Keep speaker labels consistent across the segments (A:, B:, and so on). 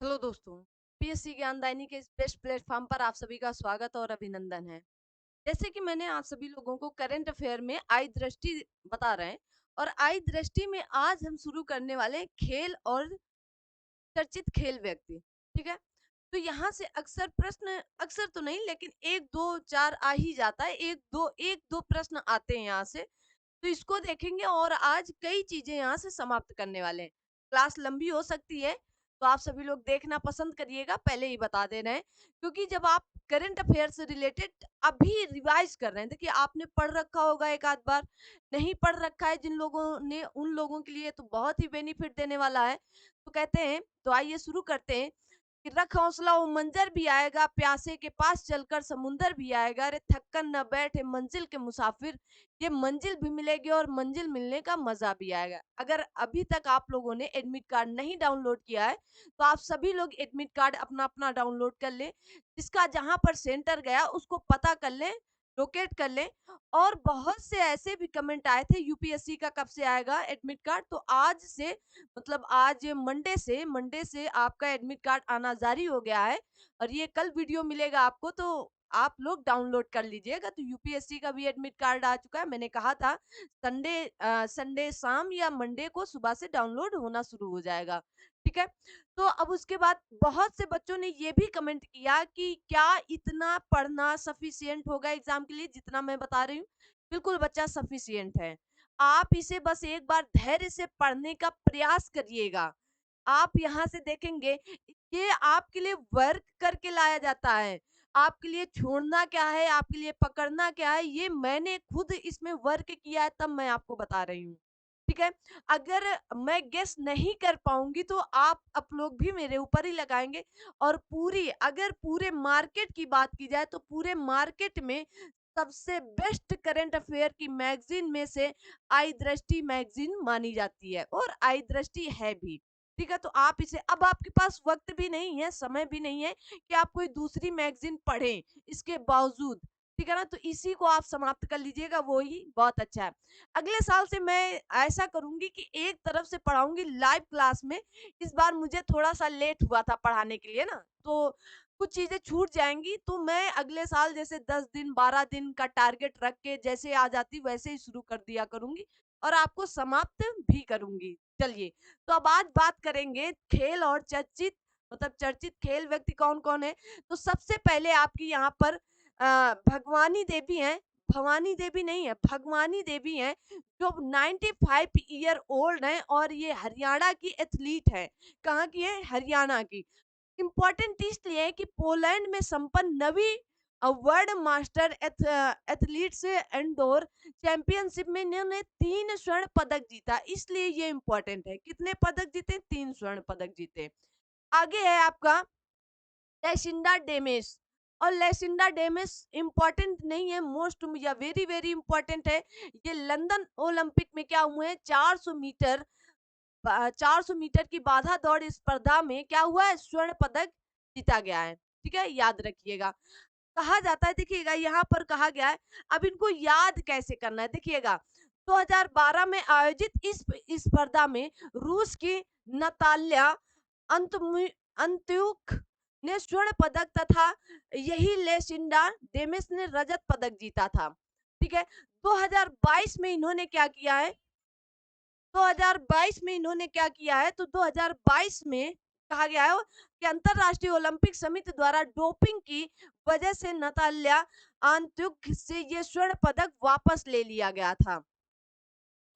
A: Hello दोस्तों, PSC ज्ञानदायिनी के इस बेस्ट प्लेटफॉर्म पर आप सभी का स्वागत और अभिनंदन है। जैसे कि मैंने आप सभी लोगों को करंट अफेयर में आई दृष्टि बता रहे हैं और आई दृष्टि में आज हम शुरू करने वाले हैं खेल और चर्चित खेल व्यक्ति, ठीक है? तो यहाँ से अक्सर प्रश्न अक्सर तो नहीं लेकिन 1, 2, 4 आ ही जाता है। 1-2 प्रश्न आते हैं यहाँ से। तो इसको देखेंगे और आज कई चीजें यहाँ से समाप्त करने वाले हैं। क्लास लंबी हो सकती है, तो आप सभी लोग देखना पसंद करिएगा, पहले ही बता दे रहे हैं। क्योंकि जब आप करंट अफेयर से रिलेटेड अभी रिवाइज कर रहे हैं, देखिए आपने पढ़ रखा होगा एक आध बार, नहीं पढ़ रखा है जिन लोगों ने, उन लोगों के लिए तो बहुत ही बेनिफिट देने वाला है। तो कहते हैं, तो आइए शुरू करते हैं कि रख हौसला वो मंजर भी आएगा, प्यासे के पास चलकर समुंदर भी आएगा, अरे थक्कन न बैठे मंजिल के मुसाफिर, ये मंजिल भी मिलेगी और मंजिल मिलने का मजा भी आएगा। अगर अभी तक आप लोगों ने एडमिट कार्ड नहीं डाउनलोड किया है, तो आप सभी लोग एडमिट कार्ड अपना अपना डाउनलोड कर लें। जिसका जहां पर सेंटर गया उसको पता कर लें, लोकेट कर लें। और बहुत से ऐसे भी कमेंट आए थे यूपीएससी का कब से आएगा एडमिट कार्ड, तो आज से, मतलब आज मंडे से आपका एडमिट कार्ड आना जारी हो गया है और ये कल वीडियो मिलेगा आपको, तो आप लोग डाउनलोड कर लीजिएगा। तो यूपीएससी का भी एडमिट कार्ड आ चुका है। मैंने कहा था संडे शाम या मंडे को सुबह से डाउनलोड होना शुरू हो जाएगा, ठीक है? तो अब उसके बाद बहुत से बच्चों ने ये भी कमेंट किया कि क्या इतना पढ़ना सफिशिएंट होगा एग्जाम के लिए जितना मैं बता रही हूँ? बिल्कुल बच्चा सफिशिएंट है। आप इसे बस एक बार धैर्य से पढ़ने का प्रयास करिएगा। आप यहाँ से देखेंगे, ये आपके लिए वर्क करके लाया जाता है। आपके लिए छोड़ना क्या है, आपके लिए पकड़ना क्या है, ये मैंने खुद इसमें वर्क किया है, तब मैं आपको बता रही हूँ। ठीक है? अगर मैं गेस नहीं कर पाऊँगी तो आप लोग भी मेरे ऊपर ही लगाएँगे। और अगर पूरे मार्केट की बात की जाए तो पूरे मार्केट में सबसे बेस्ट करंट अफेयर की मैगज़ीन में से आई दृष्टि मैगज़ीन मानी जाती है और आई दृष्टि है भी। ठीक है? तो आप इसे, अब आपके पास वक़्त भी नहीं है, समय भी नहीं है कि आप कोई दूसरी मैगज़ीन पढ़ें, इसके बावजूद। ठीक है ना? तो इसी को आप समाप्त कर लीजिएगा, वो ही बहुत अच्छा है। अगले साल से मैं ऐसा करूँगी कि एक तरफ से पढ़ाऊँगी लाइव क्लास में। इस बार मुझे थोड़ा-सा लेट हुआ था पढ़ाने के लिए ना, तो कुछ चीज़ें छूट जाएँगी, तो मैं अगले साल जैसे 10 दिन, 12 दिन का टारगेट रख के जैसे आ जाती वैसे ही शुरू कर दिया करूँगी और आपको समाप्त भी करूँगी। चलिए, तो अब आज बात करेंगे खेल और चर्चित खेल व्यक्ति कौन-कौन है। तो सबसे पहले आपकी यहाँ पर भगवानी देवी हैं, भवानी देवी नहीं है, भगवानी देवी हैं, जो 95 ईयर ओल्ड हैं और ये हरियाणा की एथलीट हैं। कहाँ की है? हरियाणा की। इम्पोर्टेंट इसलिए है कि पोलैंड में संपन्न नवी world master athletes indoor championship में इन्होंने 3 स्वर्ण पदक जीता, इसलिए ये इम्पोर्टेंट है। कितने पदक जीते? 3 स्वर्ण पदक जीते। आगे है आपका लेसिंडा डेमिस। और लेसिंडा डेमिस इम्पोर्टेंट नहीं है, मोस्ट या वेरी वेरी इंपॉर्टेंट है। ये लंदन ओलंपिक में क्या हुए हैं, 400 मीटर की बाधा दौड़ स्पर्धा में क्या हुआ है, स्वर्ण पदक जीता गया है। ठीक है, याद रखिएगा। कहा जाता है, देखिएगा यहाँ पर कहा गया है, अब इनको याद कैसे करना है, देखिएगा 2012 में आयोजित इस स्पर्धा में रूस की नताल्या अंत्युक ने स्वर्ण पदक तथा यही लेसिंडा डेमिस ने रजत पदक जीता था। ठीक है, 2022 में इन्होंने क्या किया है, 2022 में इन्होंने क्या किया है, तो 2022 में कहा गया है कि अंतरराष्ट्रीय ओलंपिक समिति द्वारा डोपिंग की वजह से नताल्या अंत्युक से ये स्वर्ण पदक वापस ले लिया गया था।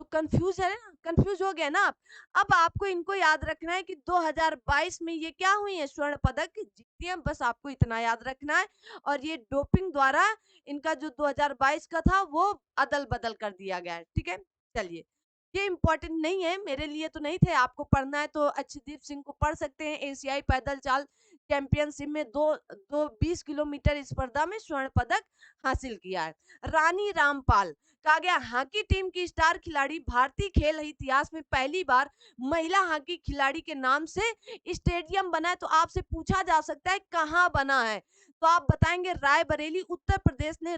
A: तो कंफ्यूज है ना, कंफ्यूज हो गए ना आप। अब आपको इनको याद रखना है कि 2022 में ये क्या हुई है, स्वर्ण पदक जीती है, बस आपको इतना याद रखना है। और ये डोपिंग द्वारा इनका जो 2022 का था वो अदल बदल कर दिया गया है। ठीक है, चलिए, ये इम्पोर्टेंट नहीं है, मेरे लिए तो नहीं थे। आपको पढ़ना है तो अच्छदीप सिंह को पढ़ सकते हैं। एशियाई पैदल चाल चैंपियनशिप में दो दो 20 किलोमीटर स्पर्धा में स्वर्ण पदक हासिल किया है। रानी रामपाल, कहा गया हॉकी टीम की स्टार खिलाड़ी, भारतीय खेल इतिहास में पहली बार महिला हॉकी खिलाड़ी के नाम से स्टेडियम बना है। तो आपसे पूछा जा सकता है कहाँ बना है, तो आप बताएंगे रायबरेली उत्तर प्रदेश ने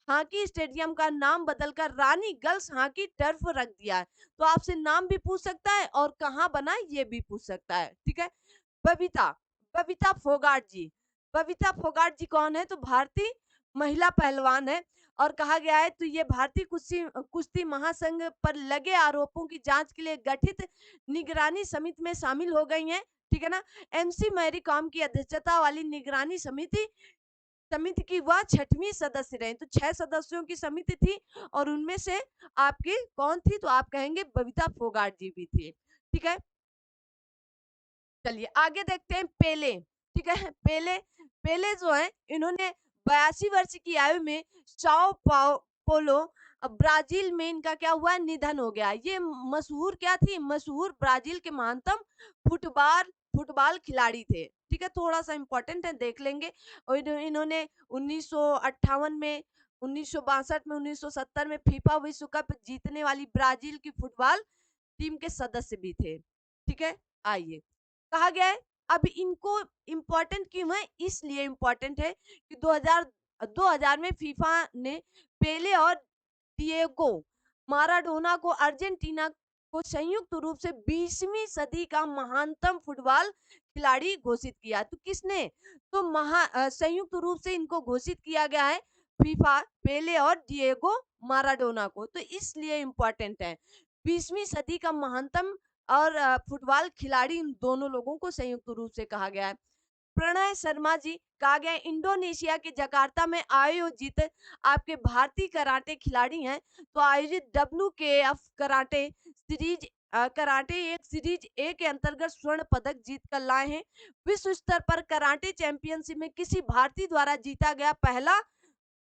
A: हॉकी स्टेडियम का नाम बदलकर रानी गर्ल्स हॉकी टर्फ रख दिया है। तो आपसे नाम भी पूछ सकता है और कहाँ बना है ये भी पूछ सकता है। ठीक है, बबीता बबीता फोगाट जी। बबीता फोगाट जी कौन है? तो भारतीय महिला पहलवान है और कहा गया है तो ये भारतीय कुश्ती महासंघ पर लगे आरोपों की जांच के लिए गठित निगरानी समिति में शामिल हो गई हैं, ठीक है ना? एमसी मैरी कॉम की अध्यक्षता वाली निगरानी समिति समिति की वह छठवीं सदस्य रहे। तो 6 सदस्यों की समिति थी और उनमें से आपकी कौन थी? तो आप कहेंगे बबीता फोगाट जी भी थी, ठीक है? चलिए आगे देखते हैं पेले, ठीक है? पेले पेले जो है इन्होंने 82 वर्ष की आयु में साओ पोलो ब्राजील में इनका क्या हुआ? निधन हो गया। ये मशहूर क्या थी? मशहूर ब्राजील के महानतम फुटबॉल फुटबॉल खिलाड़ी थे, ठीक है? थोड़ा-सा इम्पोर्टेंट है, देख लेंगे। और इन्होंने 1958 में, 1962 में, 1970 में फीफा विश्व कप जीतने वाली ब्राजील की फुटबॉल टीम के सदस्य भी थे, ठीक है? आइए, कहा गया है अब इनको इम्पोर्टेंट क्यों है? इसलिए इम्पोर्टेंट है कि 2000 में फीफा ने पेले और डिएगो माराडोना को अर्जेंटीना को संयुक्त रूप से 20वीं सदी का महानतम फुटबॉल खिलाड़ी घोषित किया। तो किसने? तो संयुक्त रूप से इनको घोषित किया गया है फीफा पेले और डिएगो माराडोना को, तो इसलिए इम्पोर्टेंट है। 20वीं सदी का महानतम और फुटबॉल खिलाड़ी इन दोनों लोगों को संयुक्त रूप से कहा गया है। प्रणय शर्मा जी, कहा गया है इंडोनेशिया के जकार्ता में आयोजित आपके भारतीय कराटे खिलाड़ी हैं, तो आयोजित WKF कराटे सीरीज कराटे एक सीरीज ए के अंतर्गत स्वर्ण पदक जीत कर लाए हैं। विश्व स्तर पर कराटे चैंपियनशिप में किसी भारतीय द्वारा जीता गया पहला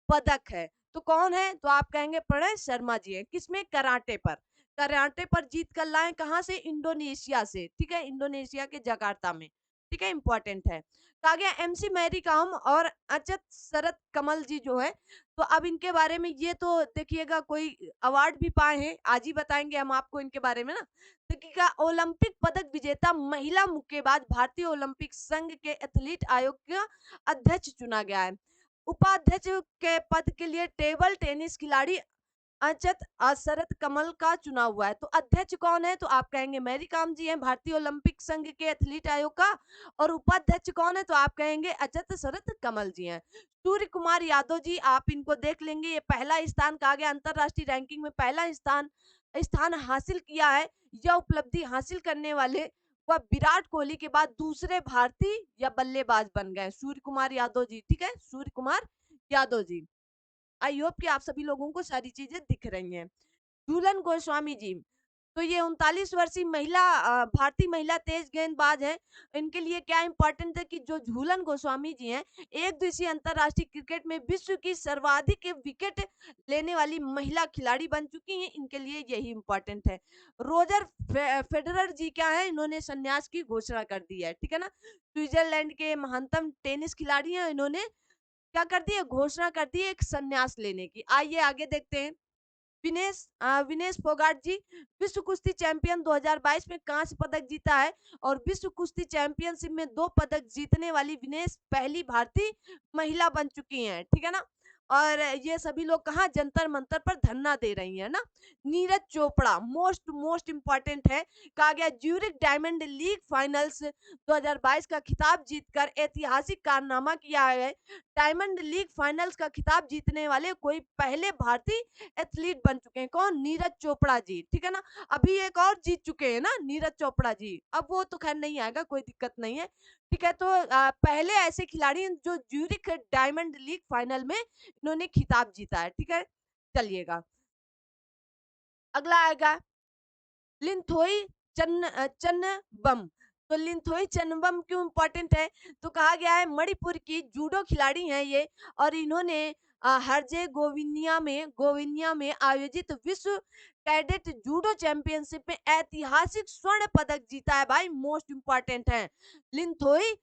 A: पदक है। तो कौन है? तो आप कहेंगे प्रणय शर्मा जी है। किसमें? कराटे पर। कराटे पर जीत कर लाए कहां से? इंडोनेशिया से, ठीक है? इंडोनेशिया के जकार्ता में, ठीक है? इंपॉर्टेंट है। कहा गया एमसी मैरी कॉम और अचत शरत कमल जी जो है, तो अब इनके बारे में ये तो देखिएगा कोई अवार्ड भी पाए हैं, आज ही बताएंगे हम आपको इनके बारे में ना। देखिएगा ओलंपिक पदक विजेता महिला मुक्केबाज भारतीय ओलंपिक संघ के एथलीट आयोग का अध्यक्ष चुना गया है। उपाध्यक्ष के पद के लिए टेबल टेनिस खिलाड़ी अचत शरत कमल का चुनाव हुआ है। तो अध्यक्ष कौन है? तो आप कहेंगे मैरी कॉम जी हैं, भारतीय ओलंपिक संघ के एथलीट आयोग का। और उपाध्यक्ष कौन है? तो आप कहेंगे अचत शरत कमल जी हैं। सूर्य कुमार यादव जी, आप इनको देख लेंगे, ये पहला स्थान कहा गया अंतरराष्ट्रीय रैंकिंग में पहला स्थान स्थान हासिल किया है। यह उपलब्धि हासिल करने वाले वह विराट कोहली के बाद दूसरे भारतीय या बल्लेबाज बन गए, सूर्य कुमार यादव जी, ठीक है? सूर्य कुमार यादव जी। आई होप कि आप सभी लोगों को सारी चीजें दिख रही हैं। झूलन गोस्वामी जी, तो ये 39 वर्षीय भारतीय महिला तेज गेंदबाज हैं। इनके लिए क्या इंपॉर्टेंट है कि जो झूलन गोस्वामी जी हैं, एक दिवसीय अंतरराष्ट्रीय क्रिकेट में विश्व की सर्वाधिक विकेट लेने वाली महिला खिलाड़ी बन चुकी हैं। इनके लिए यही इंपॉर्टेंट है। रोजर फेडरर जी क्या है? इन्होंने संन्यास की घोषणा कर दी है, ठीक है ना? स्विट्जरलैंड के महानतम टेनिस खिलाड़ी हैं, इन्होंने क्या कर दी है? घोषणा कर दी है एक संन्यास लेने की। आइए आगे देखते हैं। विनेश फोगाट जी, विश्व कुश्ती चैंपियन 2022 में कांस्य पदक जीता है और विश्व कुश्ती चैंपियनशिप में 2 पदक जीतने वाली विनेश पहली भारतीय महिला बन चुकी हैं, ठीक है ना? और ये सभी लोग कहाँ? जंतर मंतर पर धरना दे रही है ना। Neeraj Chopra most most important है। कहा गया ज्यूरिक डायमंड लीग फाइनल्स 2022 का खिताब जीतकर ऐतिहासिक कारनामा किया है। डायमंड लीग फाइनल्स का खिताब जीतने वाले कोई पहले भारतीय एथलीट बन चुके हैं। कौन? नीरज चोपड़ा जी, ठीक है ना? अभी एक और जीत चुके हैं ना नीरज चोपड़ा जी, अब वो तो खैर नहीं आएगा, कोई दिक्कत नहीं है, ठीक है? तो पहले ऐसे खिलाड़ी हैं जो ज्यूरिक डायमंड लीग फाइनल में इन्होंने खिताब जीता है, ठीक है? चलिएगा, अगला आएगा लिंथोई चन्नबम। तो लिंथोई चन्नबम क्यों इंपॉर्टेंट है? तो कहा गया है मणिपुर की जूडो खिलाड़ी हैं ये, और इन्होंने हरजे गोविनिया में आयोजित विश्व कैडेट जूडो चैंपियनशिप में ऐतिहासिक स्वर्ण पदक जीता है भाई, मोस्ट इंपॉर्टेंट है। लिंथोई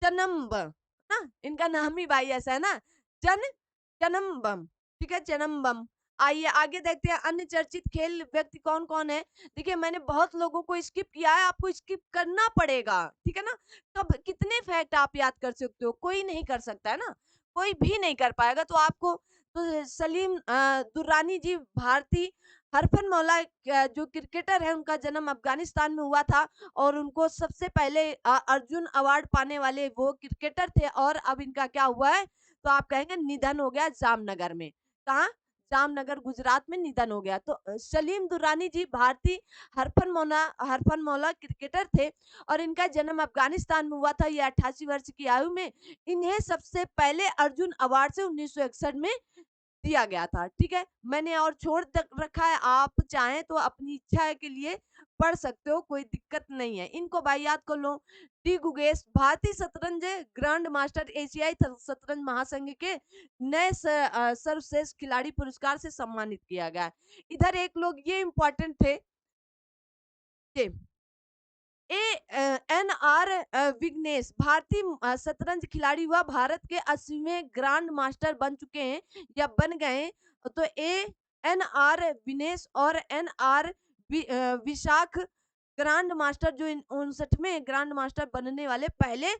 A: चन्नबम ना, इनका नाम ही भाई ऐसा है ना, चनम्बम, ठीक है? चनम्बम। आइए आगे देखते हैं अन्य चर्चित खेल व्यक्ति कौन कौन है। देखिए मैंने बहुत लोगों को स्किप किया है, आपको स्किप करना पड़ेगा, ठीक है ना? कब कितने फैक्ट आप याद कर सकते हो? कोई नहीं कर सकता है ना, कोई भी नहीं कर पाएगा। तो आपको तो सलीम दुर्रानी जी भारतीय हरफनमौला जो क्रिकेटर है उनका जन्म अफ़गानिस्तान में हुआ था और उनको सबसे पहले अर्जुन अवार्ड पाने वाले वो क्रिकेटर थे और अब इनका क्या हुआ है, तो आप कहेंगे निधन हो गया जामनगर में। कहाँ? जामनगर गुजरात में निधन हो गया। तो सलीम दुर्रानी जी भारतीय हरफनमौला क्रिकेटर थे और इनका जन्म अफ़गानिस्तान में हुआ था। ये 88 वर्ष की आयु में इन्हें सबसे पहले अर्जुन अवार्ड से 1961 में दिया गया था, ठीक है? मैंने और छोड़ तक रखा है, आप चाहें तो अपनी इच्छा के लिए पढ़ सकते हो, कोई दिक्कत नहीं है। इनको भाई याद कर लो। डी गुगेश भारतीय शतरंज ग्रैंड मास्टर एशियाई शतरंज महासंघ के नए सर्वश्रेष्ठ खिलाड़ी पुरस्कार से सम्मानित किया गया है। इधर एक लोग ये इम्पोर्टेंट थे कि एन आर विघ्नेश भारतीय शतरंज खिलाड़ी हुआ भारत के 80वें ग्रांड मास्टर बन चुके हैं या बन गए हैं। तो ए एन आर विनेश और N R Vishakh grandmaster जो 59वें ग्रांड मास्टर बनने वाले पहले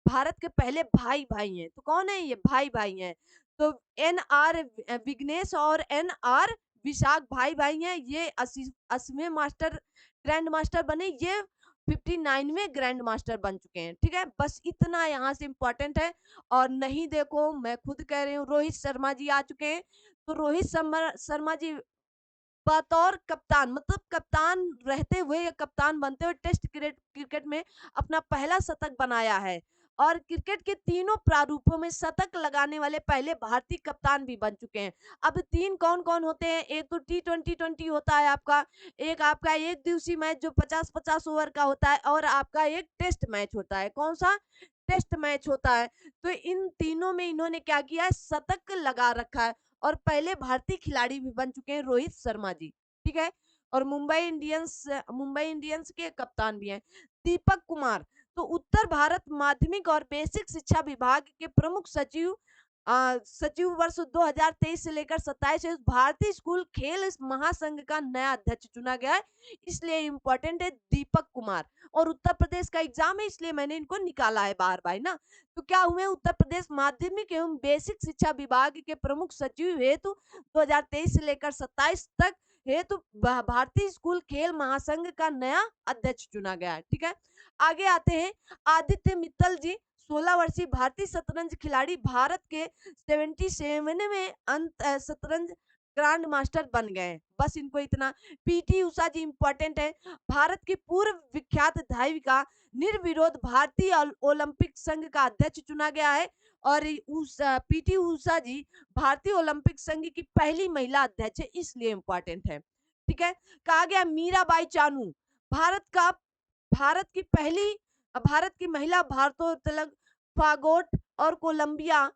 A: भारत के पहले भाई भाई हैं। तो कौन है ये? भाई भाई हैं। तो एन आर विघ्नेश और एन आर विशाख भाई भाई हैं। ये 80वें मास्टर ग्रैंड मास्टर बने, ये 59वें ग्रैंड मास्टर बन चुके हैं। ठीक है, बस इतना यहाँ से इम्पोर्टेंट है। और नहीं देखो, मैं खुद कह रही हूँ, रोहित शर्मा जी आ चुके हैं। तो रोहित शर्मा जी बतौर कप्तान, मतलब कप्तान रहते हुए या कप्तान बनते हुए टेस्ट क्रिकेट में अपना पहला शतक बनाया है और क्रिकेट के तीनों प्रारूपों में शतक लगाने वाले पहले भारतीय कप्तान भी बन चुके हैं। अब तीन कौन कौन होते हैं? एक तो T20 होता है आपका, एक आपका एक दिवसीय मैच जो 50-50 ओवर का होता है और आपका एक टेस्ट मैच होता है। कौन सा? टेस्ट मैच होता है। तो इन तीनों में इन्होंने क्या किया है? शतक लगा रखा है और पहले भारतीय खिलाड़ी भी बन चुके हैं रोहित शर्मा जी। ठीक है, और मुंबई इंडियंस के कप्तान भी हैं। दीपक कुमार तो उत्तर भारत माध्यमिक और बेसिक शिक्षा विभाग के प्रमुख सचिव वर्ष 2023 से लेकर 27 से भारतीय स्कूल खेल महासंघ का नया अध्यक्ष चुना गया है। इसलिए इम्पोर्टेंट है दीपक कुमार। और उत्तर प्रदेश का एग्जाम है, इसलिए मैंने इनको निकाला है बार बार ना। तो क्या हुए? उत्तर प्रदेश माध्यमिक एवं बेसिक शिक्षा विभाग के प्रमुख सचिव हेतु 2023 से लेकर 27 तक हेतु भारतीय स्कूल खेल महासंघ का नया अध्यक्ष चुना गया है। ठीक है, आगे आते हैं। आदित्य मित्तल जी 16 वर्षीय भारतीय शतरंज खिलाड़ी, भारत के 77वें शतरंज ग्रांड मास्टर बन गए हैं। बस इनको इतना। पीटी उषा जी इंपॉर्टेंट है। भारत की पूर्व विख्यात धाविका, निर्विरोध भारतीय ओलंपिक संघ का अध्यक्ष चुना गया है और पीटी उषा जी भारतीय ओलंपिक संघ की पहली महिला अध्यक्ष है, इसलिए इंपॉर्टेंट है। ठीक है, कहा गया मीराबाई चानू भारत की पहली भारत की महिला भारोत्तोलक, फागोट और कोलंबिया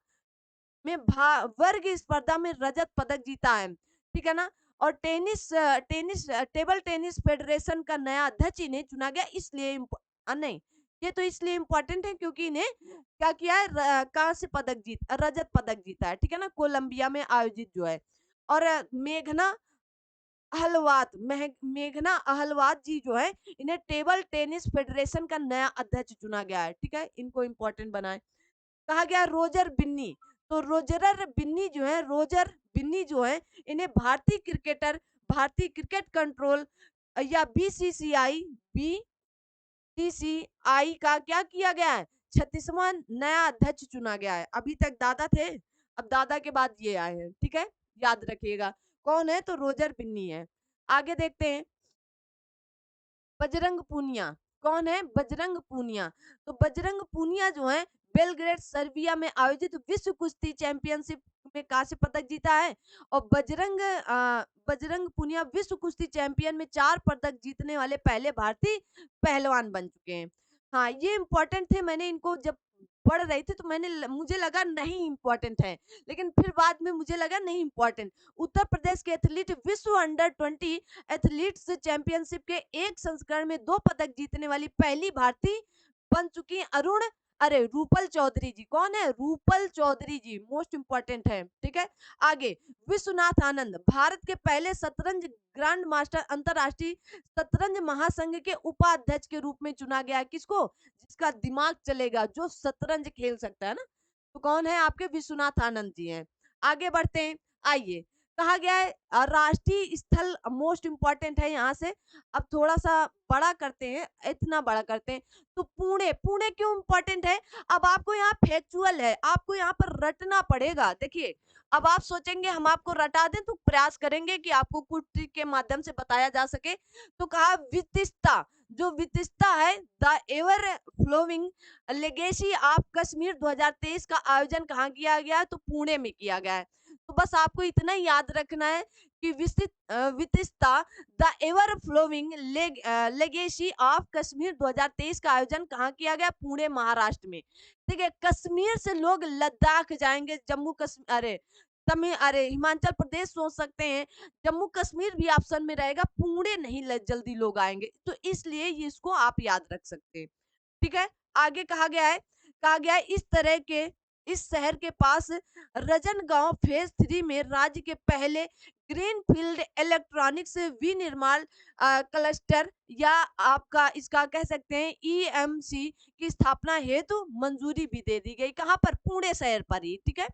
A: में वर्ग स्पर्धा में रजत पदक जीता है। ठीक है ना। और टेबल टेनिस फेडरेशन का नया अध्यक्ष इन्हें चुना गया, इसलिए नहीं, ये तो इसलिए इम्पोर्टेंट है क्योंकि इन्हें क्या किया है? कांस्य पदक रजत पदक जीता है। ठीक है ना, कोलंबिया में आयोजित जो है। और मेघना अहलवाद जी जो है, इन्हें टेबल टेनिस फेडरेशन का नया अध्यक्ष चुना गया है। ठीक है, इनको इंपॉर्टेंट बनाए। कहा गया रोजर बिन्नी, तो रोजर बिन्नी जो है, इन्हें भारतीय क्रिकेट कंट्रोल या बीसीसीआई का क्या किया गया है? 36वां नया अध्यक्ष चुना गया है। अभी तक दादा थे, अब दादा के बाद ये आए हैं। ठीक है, याद रखिएगा कौन है, तो रोजर बिन्नी है। आगे देखते हैं। बजरंग पूनिया कौन है? बजरंग पूनिया। तो बजरंग पूनिया जो है, बेलग्रेड सर्बिया में आयोजित विश्व कुश्ती चैंपियनशिप में कांस्य पदक जीता है। और बजरंग पूनिया विश्व कुश्ती चैंपियन में 4 पदक जीतने वाले पहले भारतीय पहलवान बन चुके हैं। हाँ, ये इंपॉर्टेंट थे। मैंने इनको जब पढ़ रही थी तो मुझे लगा नहीं इंपॉर्टेंट है, लेकिन फिर बाद में मुझे लगा नहीं इंपॉर्टेंट। उत्तर प्रदेश के एथलीट विश्व अंडर 20 एथलीट्स चैंपियनशिप के एक संस्करण में 2 पदक जीतने वाली पहली भारतीय बन चुकी रूपल चौधरी जी। कौन है? रूपल चौधरी जी, मोस्ट इंपॉर्टेंट है। ठीक है, आगे। विश्वनाथ आनंद भारत के पहले शतरंज ग्रांड मास्टर, अंतरराष्ट्रीय शतरंज महासंघ के उपाध्यक्ष के रूप में चुना गया। किसको? जिसका दिमाग चलेगा, जो शतरंज खेल सकता है ना। तो कौन है? आपके विश्वनाथ आनंद जी हैं। आगे बढ़ते हैं, आइए। कहा गया है राष्ट्रीय स्थल मोस्ट इम्पोर्टेंट है यहाँ से। अब थोड़ा-सा बड़ा करते हैं, इतना बड़ा करते हैं। तो पुणे, पुणे क्यों इम्पोर्टेंट है? अब आपको यहाँ फैक्चुअल है, आपको यहाँ पर रटना पड़ेगा। देखिए, अब आप सोचेंगे हम आपको रटा दें, तो प्रयास करेंगे कि आपको कुछ ट्रिक के माध्यम से बताया जा सके। तो कहा विशिष्टता, जो विशिष्टता है the ever flowing legacy of Kashmir 2023 का आयोजन कहाँ किया गया है? तो पुणे में किया गया है। तो बस आपको इतना ही याद रखना है कि विशिष्टता the ever flowing legacy of Kashmir 2023 का आयोजन कहाँ किया गया? पुणे महाराष्ट्र में। ठीक है, कश्मीर से लोग लद्दाख जाएंगे, जम्मू कश्मीर, अरे हिमाचल प्रदेश सोच सकते हैं, जम्मू कश्मीर भी ऑप्शन में रहेगा, पुणे नहीं जल्दी लोग आएंगे, तो इसलिए ये इसको आप याद रख सकते हैं। ठीक है, आगे कहा गया है इस तरह के इस शहर के पास रजनगांव फेज 3 में राज्य के पहले ग्रीनफील्ड इलेक्ट्रॉनिक्स विनिर्माण क्लस्टर या आपका इसका कह सकते हैं ईएमसी की स्थापना हेतु मंजूरी भी दे दी गई। कहां पर? पुणे शहर पर ही। ठीक है,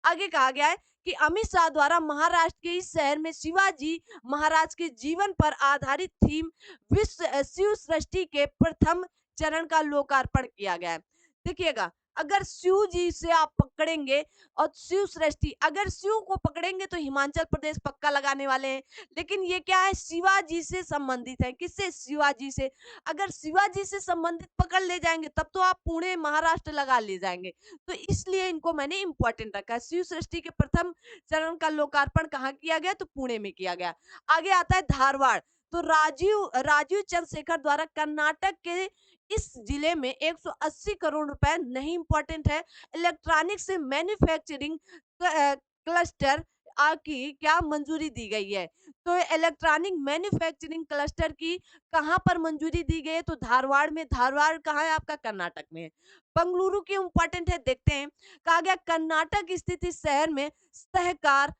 A: आगे कहा गया है कि अमित शाह द्वारा महाराष्ट्र के इस शहर में शिवाजी महाराज के जीवन पर आधारित थीम विश्व शिव सृष्टि के प्रथम चरण का लोकार्पण किया गया है। देखिएगा, अगर शिव जी से आप पकड़ेंगे और शिव सृष्टि, अगर शिव को पकड़ेंगे तो हिमाचल प्रदेश पक्का लगाने वाले हैं, लेकिन ये क्या है? शिवाजी से संबंधित है। किससे? शिवाजी से। अगर शिवाजी से संबंधित पकड़ ले जाएंगे तब तो आप पुणे महाराष्ट्र लगा ले जाएंगे। तो इसलिए इनको मैंने इंपॉर्टेंट रखा है। शिव सृष्टि के प्रथम चरण का लोकार्पण कहाँ किया गया? तो पुणे में किया गया। आगे आता है धारवाड़। तो राजीव राजीव चंद्रशेखर द्वारा कर्नाटक के इस जिले में 180 करोड़ रुपए नहीं इंपॉर्टेंट है, इलेक्ट्रॉनिक्स मैन्युफैक्चरिंग क्लस्टर की क्या मंजूरी दी गई है? तो इलेक्ट्रॉनिक मैन्युफैक्चरिंग क्लस्टर की कहां पर मंजूरी दी गई है? तो धारवाड़ में। धारवाड़ कहाँ है आपका? कर्नाटक में है। बंगलुरु क्यों इंपॉर्टेंट है? देखते हैं। कहा गया कर्नाटक स्थित इस शहर में सहकार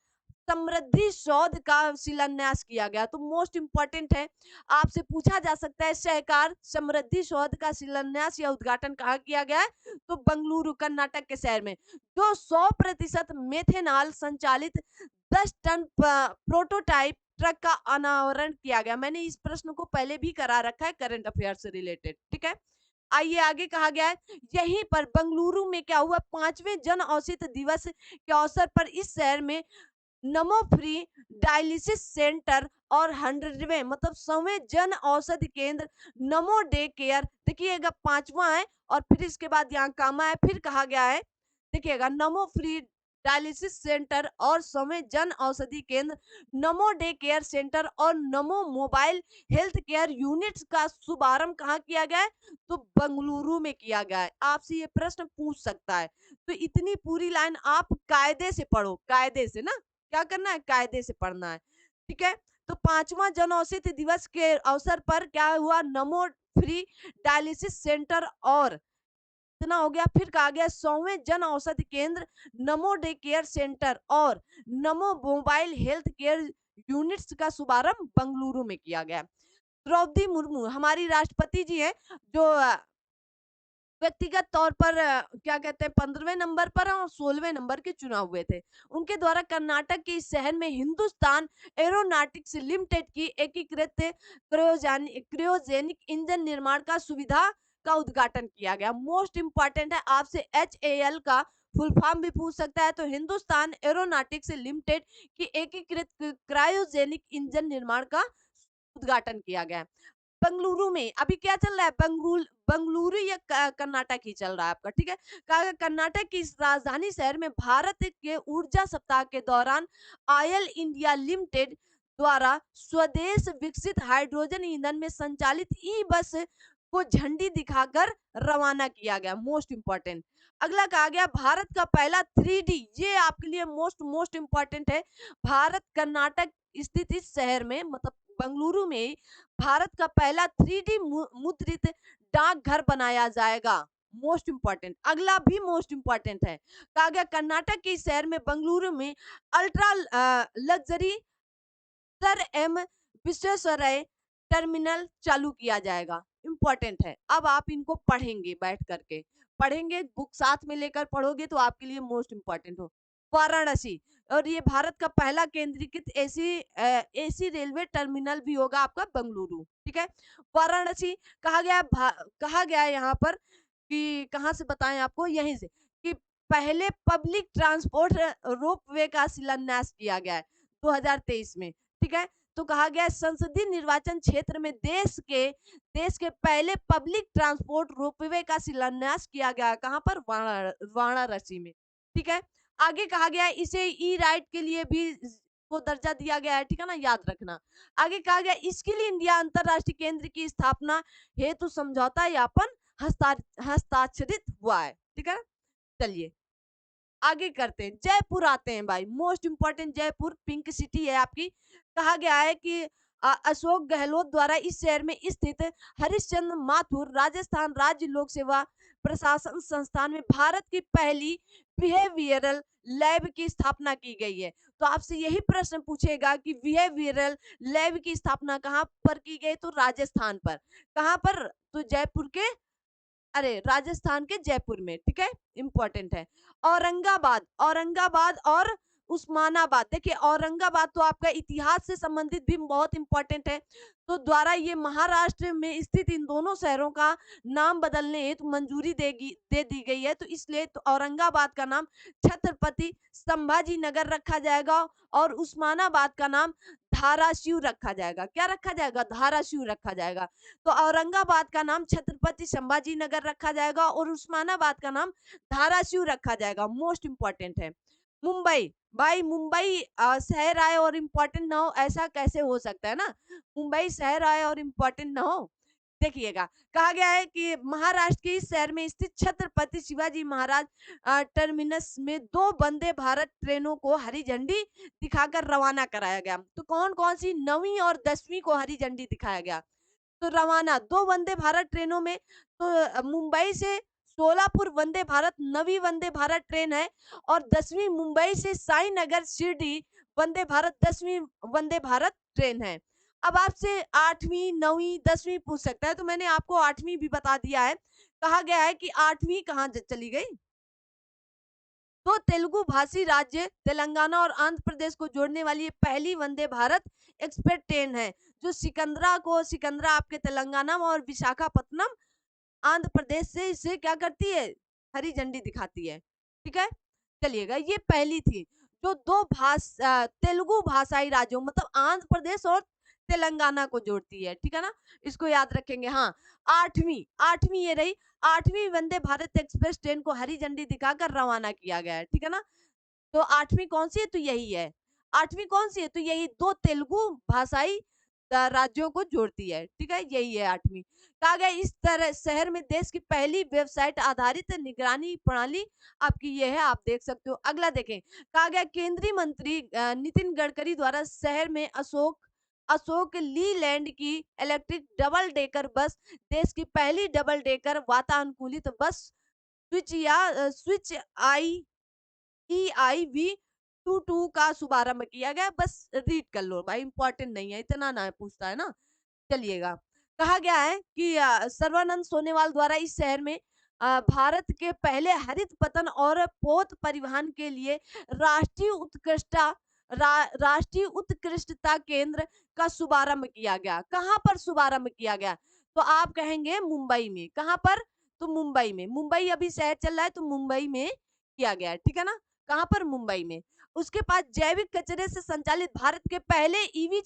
A: समृद्धि सौध का शिलान्यास किया गया। तो मोस्ट इंपॉर्टेंट है, आपसे पूछा जा सकता है सहकार समृद्धि सौध का शिलान्यास या उद्घाटन कहाँ किया गया है? तो बंगलुरु कर्नाटक के शहर में। जो 100% मेथेनॉल संचालित 10 टन प्रोटोटाइप ट्रक का अनावरण किया गया। मैंने इस प्रश्न को पहले भी करा रखा है करंट अफेयर से रिलेटेड। ठीक है, आइए आगे कहा गया है यहीं पर बंगलुरु में क्या हुआ? 5वें जन औषधि दिवस के अवसर पर इस शहर में नमो फ्री डायलिसिस सेंटर और 100वें मतलब 100वें जन औषधि केंद्र नमो डे केयर, देखिएगा 5वां है और फिर इसके बाद यहाँ कामा है, फिर कहा गया है देखिएगा नमो फ्री डायलिसिस सेंटर और 100वें जन औषधि केंद्र नमो डे केयर सेंटर और नमो मोबाइल हेल्थ केयर यूनिट्स का शुभारंभ कहाँ किया गया है? तो बंगलुरु में किया गया है। आपसे ये प्रश्न पूछ सकता है, तो इतनी पूरी लाइन आप कायदे से पढ़ो, कायदे से ना, क्या करना है? कायदे से पढ़ना है। ठीक है, तो 5वां जन औषधि दिवस के अवसर पर क्या हुआ? नमो फ्री डायलिसिस सेंटर और इतना हो गया, फिर कहा गया 100वें जन औषधि केंद्र नमो डे केयर सेंटर और नमो मोबाइल हेल्थ केयर यूनिट्स का शुभारंभ बंगलुरु में किया गया। द्रौपदी मुर्मू हमारी राष्ट्रपति जी हैं, जो व्यक्तिगत तौर पर क्या कहते हैं 15वें नंबर पर और 16वें नंबर के चुनाव हुए थे। उनके द्वारा कर्नाटक के इस शहर में हिंदुस्तान एरोनॉटिक्स लिमिटेड की एकीकृत क्रायोजेनिक इंजन निर्माण का सुविधा का उद्घाटन किया गया। मोस्ट इंपॉर्टेंट है, आपसे HAL का फुल फॉर्म भी पूछ सकता है। तो हिंदुस्तान एरोनॉटिक्स लिमिटेड की एकीकृत क्रायोजेनिक इंजन निर्माण का उद्घाटन किया गया। बंगलुरु में अभी क्या चल रहा है? बंगलुरु या कर्नाटक ही चल रहा है आपका। ठीक है, कहा कर्नाटक की इस राजधानी शहर में भारत के ऊर्जा सप्ताह के दौरान ऑयल इंडिया लिमिटेड द्वारा स्वदेश विकसित हाइड्रोजन ईंधन में संचालित ई बस को झंडी दिखाकर रवाना किया गया। Most important. अगला कहा गया भारत का पहला 3D, ये आपके लिए मोस्ट मोस्ट इंपॉर्टेंट है। भारत कर्नाटक स्थित इस शहर में मतलब बंगलुरु में भारत का पहला 3D मुद्रित डाकघर बनाया जाएगा। Most important. अगला भी मोस्ट इंपॉर्टेंट है, कहा गया कर्नाटक के शहर में बंगलुरु में ultra luxury sir M Visvesvaraya terminal चालू किया जाएगा। इंपॉर्टेंट है, अब आप इनको पढ़ेंगे, बैठ करके पढ़ेंगे, बुक साथ में लेकर पढ़ोगे तो आपके लिए मोस्ट इंपॉर्टेंट हो। वाराणसी, और ये भारत का पहला केंद्रीकृत एसी रेलवे टर्मिनल भी होगा आपका बेंगलुरु, ठीक है। वाराणसी कहा गया है यहाँ पर कि कहाँ से बताएं आपको, यहीं से, कि पहले पब्लिक ट्रांसपोर्ट रोपवे का शिलान्यास किया गया है 2023 में, ठीक है। तो कहा गया है संसदीय निर्वाचन क्षेत्र में देश के पहले पब्लिक ट्रांसपोर्ट रोपवे का शिलान्यास किया गया है, कहाँ पर, वाराणसी में, ठीक है। आगे कहा गया है इसे ई राइट के लिए भी को दर्जा दिया गया है, ठीक है ना, याद रखना। आगे कहा गया इसके लिए इंडिया अंतरराष्ट्रीय केंद्र की स्थापना हेतु समझौता ज्ञापन हस्ताक्षरित हुआ है, ठीक है ना। चलिए आगे करते हैं, जयपुर आते हैं भाई, most important, Jaipur pink city है आपकी। कहा गया है कि अशोक गहलोत द्वारा इस शहर में स्थित हरिश्चंद्र माथुर राजस्थान राज्य लोक सेवा प्रशासन संस्थान में भारत की पहली बिहेवियरल लैब की स्थापना की गई है। तो आपसे यही प्रश्न पूछेगा कि बिहेवियरल लैब की स्थापना कहाँ पर की गई, तो राजस्थान पर। कहाँ पर, तो जयपुर के, अरे राजस्थान के जयपुर में, ठीक है, इंपॉर्टेंट है। औरंगाबाद और उस्मानाबाद, देखिए औरंगाबाद तो आपका इतिहास से संबंधित भी बहुत इंपॉर्टेंट है, तो द्वारा ये महाराष्ट्र में स्थित इन दोनों शहरों का नाम बदलने हेतु मंजूरी दे दी गई है। तो इसलिए तो औरंगाबाद का नाम छत्रपति संभाजी नगर रखा जाएगा और उस्मानाबाद का नाम धाराशिव रखा जाएगा। क्या रखा जाएगा, धाराशिव रखा जाएगा। तो औरंगाबाद का नाम छत्रपति संभाजी नगर रखा जाएगा और उस्मानाबाद का नाम धाराशिव रखा जाएगा। मोस्ट इंपॉर्टेंट है। मुंबई, भाई मुंबई शहर आए और इम्पोर्टेंट ना हो, ऐसा कैसे हो सकता है ना, मुंबई शहर आए और इम्पोर्टेंट ना हो। देखिएगा कहा गया है कि महाराष्ट्र के इस शहर में स्थित छत्रपति शिवाजी महाराज टर्मिनस में 2 वंदे भारत ट्रेनों को हरी झंडी दिखाकर रवाना कराया गया। तो कौन कौन सी, 9वीं और 10वीं को हरी झंडी दिखाया गया। तो रवाना 2 वंदे भारत ट्रेनों में, तो मुंबई से सोलापुर वंदे भारत 9वीं वंदे भारत ट्रेन है और 10वीं मुंबई से साईनगर शिरडी वंदे भारत 10वीं वंदे भारत ट्रेन है। अब आपसे 8वीं 9वीं 10वीं पूछ सकता है, तो मैंने आपको 8वीं भी बता दिया है। कहा गया है कि 8वीं कहाँ चली गई, तो तेलुगु भाषी राज्य तेलंगाना और आंध्र प्रदेश को जोड़ने वाली ये पहली वंदे भारत एक्सप्रेस ट्रेन है, जो सिकंदरा आपके तेलंगाना में और विशाखापट्टनम आंध्र प्रदेश से इसे क्या करती है, हरी झंडी दिखाती है, ठीक है। चलिएगा ये पहली थी जो तेलुगु भाषाई राज्यों मतलब आंध्र प्रदेश और तेलंगाना को जोड़ती है, ठीक है ना, इसको याद रखेंगे। हाँ, आठवीं आठवीं ये रही, 8वीं वंदे भारत एक्सप्रेस ट्रेन को हरी झंडी दिखाकर रवाना किया गया है, ठीक है ना। तो 8वीं कौन सी है, तो यही है। 8वीं कौन सी है, तो यही 2 तेलुगु भाषाई राज्यों को जोड़ती है, ठीक है, यही है 8वीं। कहा गया इस तरह शहर में देश की पहली वेबसाइट आधारित निगरानी प्रणाली आपकी ये है, आप देख सकते हो। अगला देखें, कहा गया केंद्रीय मंत्री नितिन गडकरी द्वारा शहर में अशोक लीलैंड की इलेक्ट्रिक डबल डेकर बस देश की पहली डबल डेकर वातानुकूलित बस स्विच आई EIV22 का शुभारंभ किया गया। बस रीड कर लो भाई, इंपॉर्टेंट नहीं है, इतना ना पूछता है ना। चलिएगा, कहा गया है कि सर्वानंद सोनेवाल द्वारा इस शहर में भारत के पहले हरित पतन और पोत परिवहन के लिए राष्ट्रीय उत्कृष्टता केंद्र का शुभारंभ किया गया। कहाँ पर शुभारंभ किया गया, तो आप कहेंगे मुंबई में। कहाँ पर, तो मुंबई में। मुंबई अभी शहर चल रहा है, तो मुंबई में किया गया है, ठीक है ना। कहाँ पर, मुंबई में। उसके पास जैविक कचरे से संचालित भारत के पहले ईवी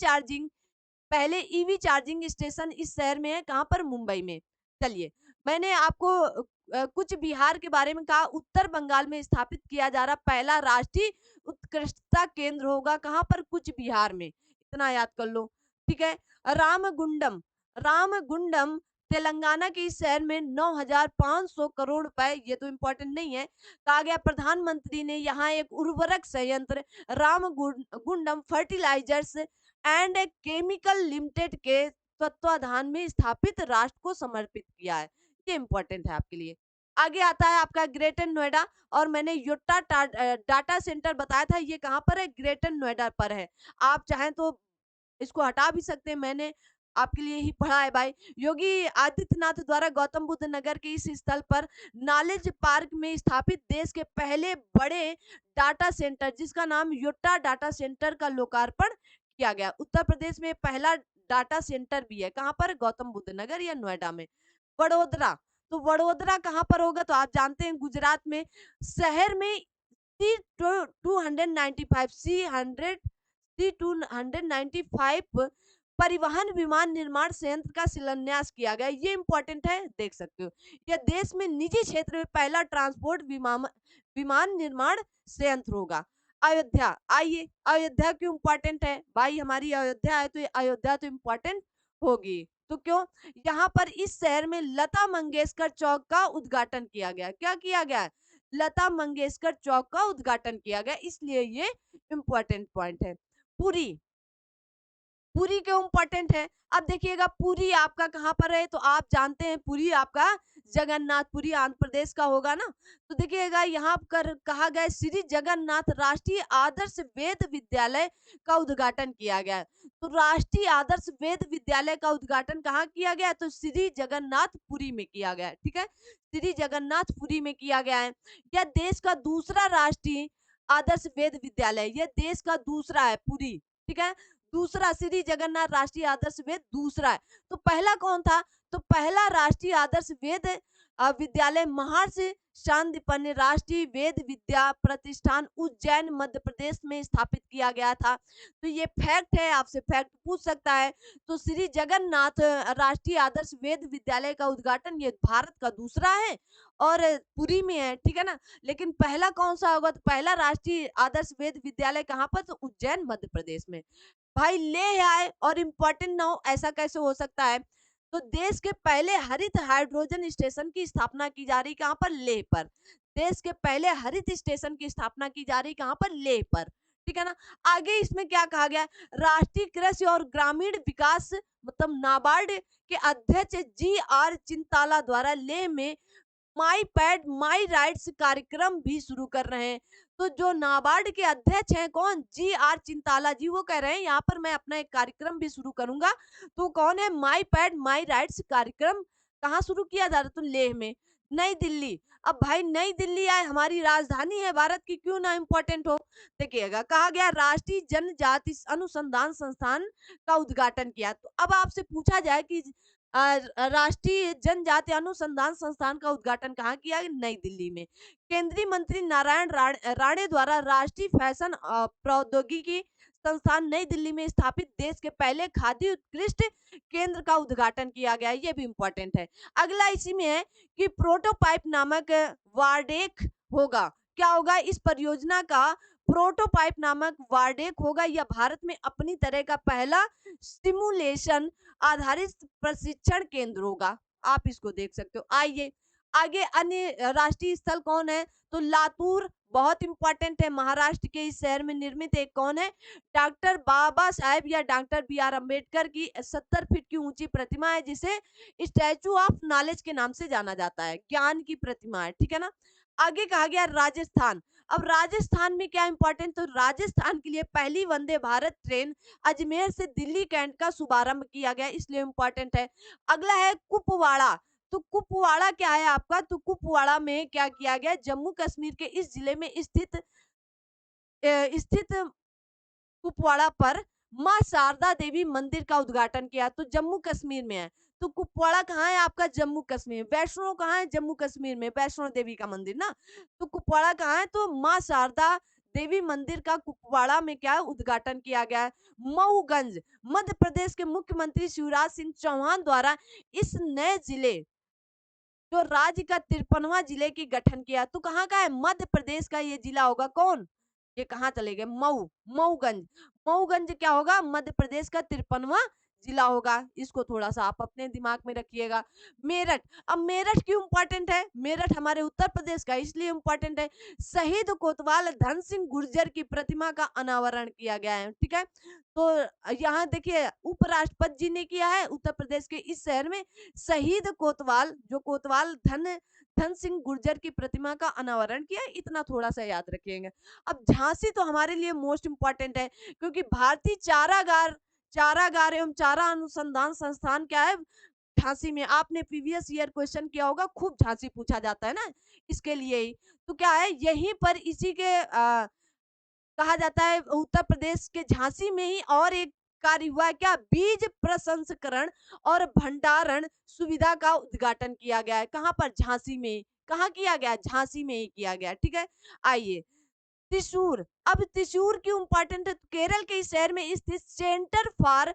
A: चार्जिंग स्टेशन इस शहर में है। कहाँ पर, मुंबई में। चलिए, मैंने आपको कुछ बिहार के बारे में कहा, उत्तर बंगाल में स्थापित किया जा रहा पहला राष्ट्रीय उत्कृष्टता केंद्र होगा। कहाँ पर, कुछ बिहार में, इतना याद कर लो, ठीक है। रामगुंडम रामगुंडम तेलंगाना के इस शहर में 9,500 करोड़ रुपए, ये तो इंपॉर्टेंट नहीं है। कहा गया प्रधानमंत्री ने यहाँ एक उर्वरक संयंत्र Ramagundam fertilisers and chemical limited के तत्वाधान में स्थापित राष्ट्र को समर्पित किया है। ये इंपॉर्टेंट है आपके लिए। आगे आता है आपका ग्रेटर नोएडा, और मैंने योटा डाटा सेंटर बताया था, ये कहाँ पर है, ग्रेटर नोएडा पर है। आप चाहें तो इसको हटा भी सकते हैं, मैंने आपके लिए ही पढ़ा है भाई। योगी आदित्यनाथ द्वारा गौतम बुद्ध नगर के इस स्थल पर नॉलेज पार्क में स्थापित देश के पहले बड़े डाटा सेंटर जिसका नाम योट्टा डाटा सेंटर का लोकार्पण किया गया। उत्तर प्रदेश में पहला डाटा सेंटर भी है, कहाँ पर? गौतम बुद्ध नगर या नोएडा में। वडोदरा, तो वडोदरा कहाँ पर होगा? तो आप जानते हैं गुजरात में। शहर में सी 295 सी 295 परिवहन विमान निर्माण संयंत्र का शिलान्यास किया गया। ये इंपॉर्टेंट है, देख सकते हो। यह देश में निजी क्षेत्र में पहला ट्रांसपोर्ट विमान निर्माण संयंत्र होगा। अयोध्या, आइए अयोध्या क्यों इंपॉर्टेंट है भाई? हमारी अयोध्या है तो अयोध्या तो इंपॉर्टेंट होगी। तो क्यों? यहाँ पर इस शहर में लता मंगेशकर चौक का उद्घाटन किया गया। क्या किया गया? लता मंगेशकर चौक का उद्घाटन किया गया, इसलिए ये इंपॉर्टेंट पॉइंट है। पुरी, पुरी क्यों इम्पोर्टेंट है? अब देखिएगा पुरी आपका कहाँ पर है? तो आप जानते हैं पुरी आपका जगन्नाथपुरी आंध्र प्रदेश का होगा ना। तो देखिएगा यहाँ कर कहा गया श्री जगन्नाथ राष्ट्रीय आदर्श वेद विद्यालय का उद्घाटन किया गया है। तो राष्ट्रीय आदर्श वेद विद्यालय का उद्घाटन कहाँ किया गया? तो श्री जगन्नाथपुरी में किया गया है, ठीक है। श्री जगन्नाथपुरी में किया गया है। यह देश का दूसरा राष्ट्रीय आदर्श वेद विद्यालय, यह देश का दूसरा है पुरी, ठीक है। दूसरा श्री जगन्नाथ राष्ट्रीय आदर्श वेद दूसरा है। तो पहला कौन था? तो पहला राष्ट्रीय आदर्श वेद विद्यालय महर्षि शांतिपन्न राष्ट्रीय वेद विद्या प्रतिष्ठान उज्जैन मध्य प्रदेश में स्थापित किया गया था। तो ये फैक्ट है, आपसे फैक्ट पूछ सकता है। तो श्री जगन्नाथ राष्ट्रीय आदर्श वेद विद्यालय का उद्घाटन ये भारत का दूसरा है और पुरी में है, ठीक है ना। लेकिन पहला कौन सा होगा? तो पहला राष्ट्रीय आदर्श वेद विद्यालय कहाँ पर? तो उज्जैन मध्य प्रदेश में। भाई ले आए और इम्पोर्टेंट ना हो, ऐसा कैसे हो सकता है? तो देश के पहले हरित हाइड्रोजन स्टेशन की स्थापना की जा रही कहाँ पर? लेह पर। देश के पहले हरित स्टेशन की स्थापना की जा रही कहाँ पर? लेह पर, ठीक है ना। आगे इसमें क्या कहा गया? राष्ट्रीय कृषि और ग्रामीण विकास मतलब नाबार्ड के अध्यक्ष जी.आर. चिंताला द्वारा लेह में माई पैड माई राइट्स कार्यक्रम भी शुरू कर रहे हैं। तो जो नाबार्ड के अध्यक्ष हैं कौन? जी.आर. चिंताला जी, वो कह रहे हैं यहाँ पर मैं अपना एक कार्यक्रम भी शुरू करूंगा। तो कौन है? माई पैड माई राइट्स कार्यक्रम कहाँ शुरू किया जा रहा है? तो लेह में। नई दिल्ली, अब भाई नई दिल्ली आए, हमारी राजधानी है भारत की, क्यों ना इंपॉर्टेंट हो। देखिएगा कहा गया राष्ट्रीय जनजाति अनुसंधान संस्थान का उद्घाटन किया। तो अब आपसे पूछा जाए कि राष्ट्रीय जनजाति अनुसंधान संस्थान का उद्घाटन कहाँ किया? नई दिल्ली में। केंद्रीय मंत्री नारायण राणे द्वारा राष्ट्रीय फैशन प्रौद्योगिकी संस्थान नई दिल्ली में स्थापित देश के पहले खादी उत्कृष्ट केंद्र का उद्घाटन किया गया। ये भी इंपॉर्टेंट है। अगला इसी में है कि प्रोटोपाइप नामक वार्डेक होगा। क्या होगा? इस परियोजना का प्रोटोपाइप नामक वार्डेक होगा। यह भारत में अपनी तरह का पहला सिमुलेशन आधारित प्रशिक्षण केंद्र होगा। आप इसको देख सकते हो। आइए आगे अन्य राष्ट्रीय स्थल कौन है? तो लातूर बहुत इंपॉर्टेंट है, महाराष्ट्र के इस शहर में निर्मित एक कौन है? डॉक्टर बाबा साहेब या डॉक्टर बी.आर. अम्बेडकर की 70 फीट की ऊंची प्रतिमा है, जिसे स्टैचू ऑफ नॉलेज के नाम से जाना जाता है, ज्ञान की प्रतिमा है, ठीक है ना। आगे कहा गया राजस्थान। अब राजस्थान में क्या इंपॉर्टेंट? तो राजस्थान के लिए पहली वंदे भारत ट्रेन अजमेर से दिल्ली कैंट का शुभारंभ किया गया, इसलिए इंपॉर्टेंट है। अगला है कुपवाड़ा। तो कुपवाड़ा क्या है आपका? तो कुपवाड़ा में क्या किया गया? जम्मू कश्मीर के इस जिले में स्थित कुपवाड़ा पर माँ शारदा देवी मंदिर का उद्घाटन किया। तो जम्मू कश्मीर में है। तो कुपवाड़ा कहाँ है आपका? जम्मू कश्मीर। वैष्णो कहाँ है? जम्मू कश्मीर में, वैष्णो देवी का मंदिर ना। तो कुपवाड़ा कहाँ है? तो माँ शारदा देवी मंदिर का कुपवाड़ा में क्या उद्घाटन किया गया है। मऊगंज, मध्य प्रदेश के मुख्यमंत्री शिवराज सिंह चौहान द्वारा इस नए जिले जो राज्य का 53वां जिले की गठन किया। तो कहाँ का है? मध्य प्रदेश का ये जिला होगा। कौन? ये कहाँ चले गए? मऊ, मऊगंज। मऊगंज क्या होगा? मध्य प्रदेश का 53वां जिला होगा। इसको थोड़ा सा आप अपने दिमाग में रखिएगा। मेरठ, अब मेरठ क्यों इंपॉर्टेंट है? मेरठ हमारे उत्तर प्रदेश का इसलिए इंपॉर्टेंट है, शहीद कोतवाल धन सिंह गुर्जर की प्रतिमा का अनावरण किया गया है, ठीक है। तो यहाँ देखिए उपराष्ट्रपति जी ने किया है उत्तर प्रदेश के इस शहर में, शहीद कोतवाल, जो कोतवाल धन सिंह गुर्जर की प्रतिमा का अनावरण किया। इतना थोड़ा सा याद रखिएगा। अब झांसी तो हमारे लिए मोस्ट इंपॉर्टेंट है, क्योंकि भारतीय चारागार चारागार एवं चारा अनुसंधान संस्थान क्या है? झांसी में। आपने प्रीवियस ईयर क्वेश्चन किया होगा, खूब झांसी पूछा जाता है ना, इसके लिए ही। तो क्या है, यहीं पर इसी के कहा जाता है उत्तर प्रदेश के झांसी में ही और एक कार्य हुआ है क्या? बीज प्रसंस्करण और भंडारण सुविधा का उद्घाटन किया गया है। कहाँ पर? झांसी में ही। कहाँ किया गया? झांसी में ही किया गया। ठीक है, आइए त्रिशूर। अब त्रिशूर क्यों इंपॉर्टेंट है? केरल के इस शहर में स्थित centre for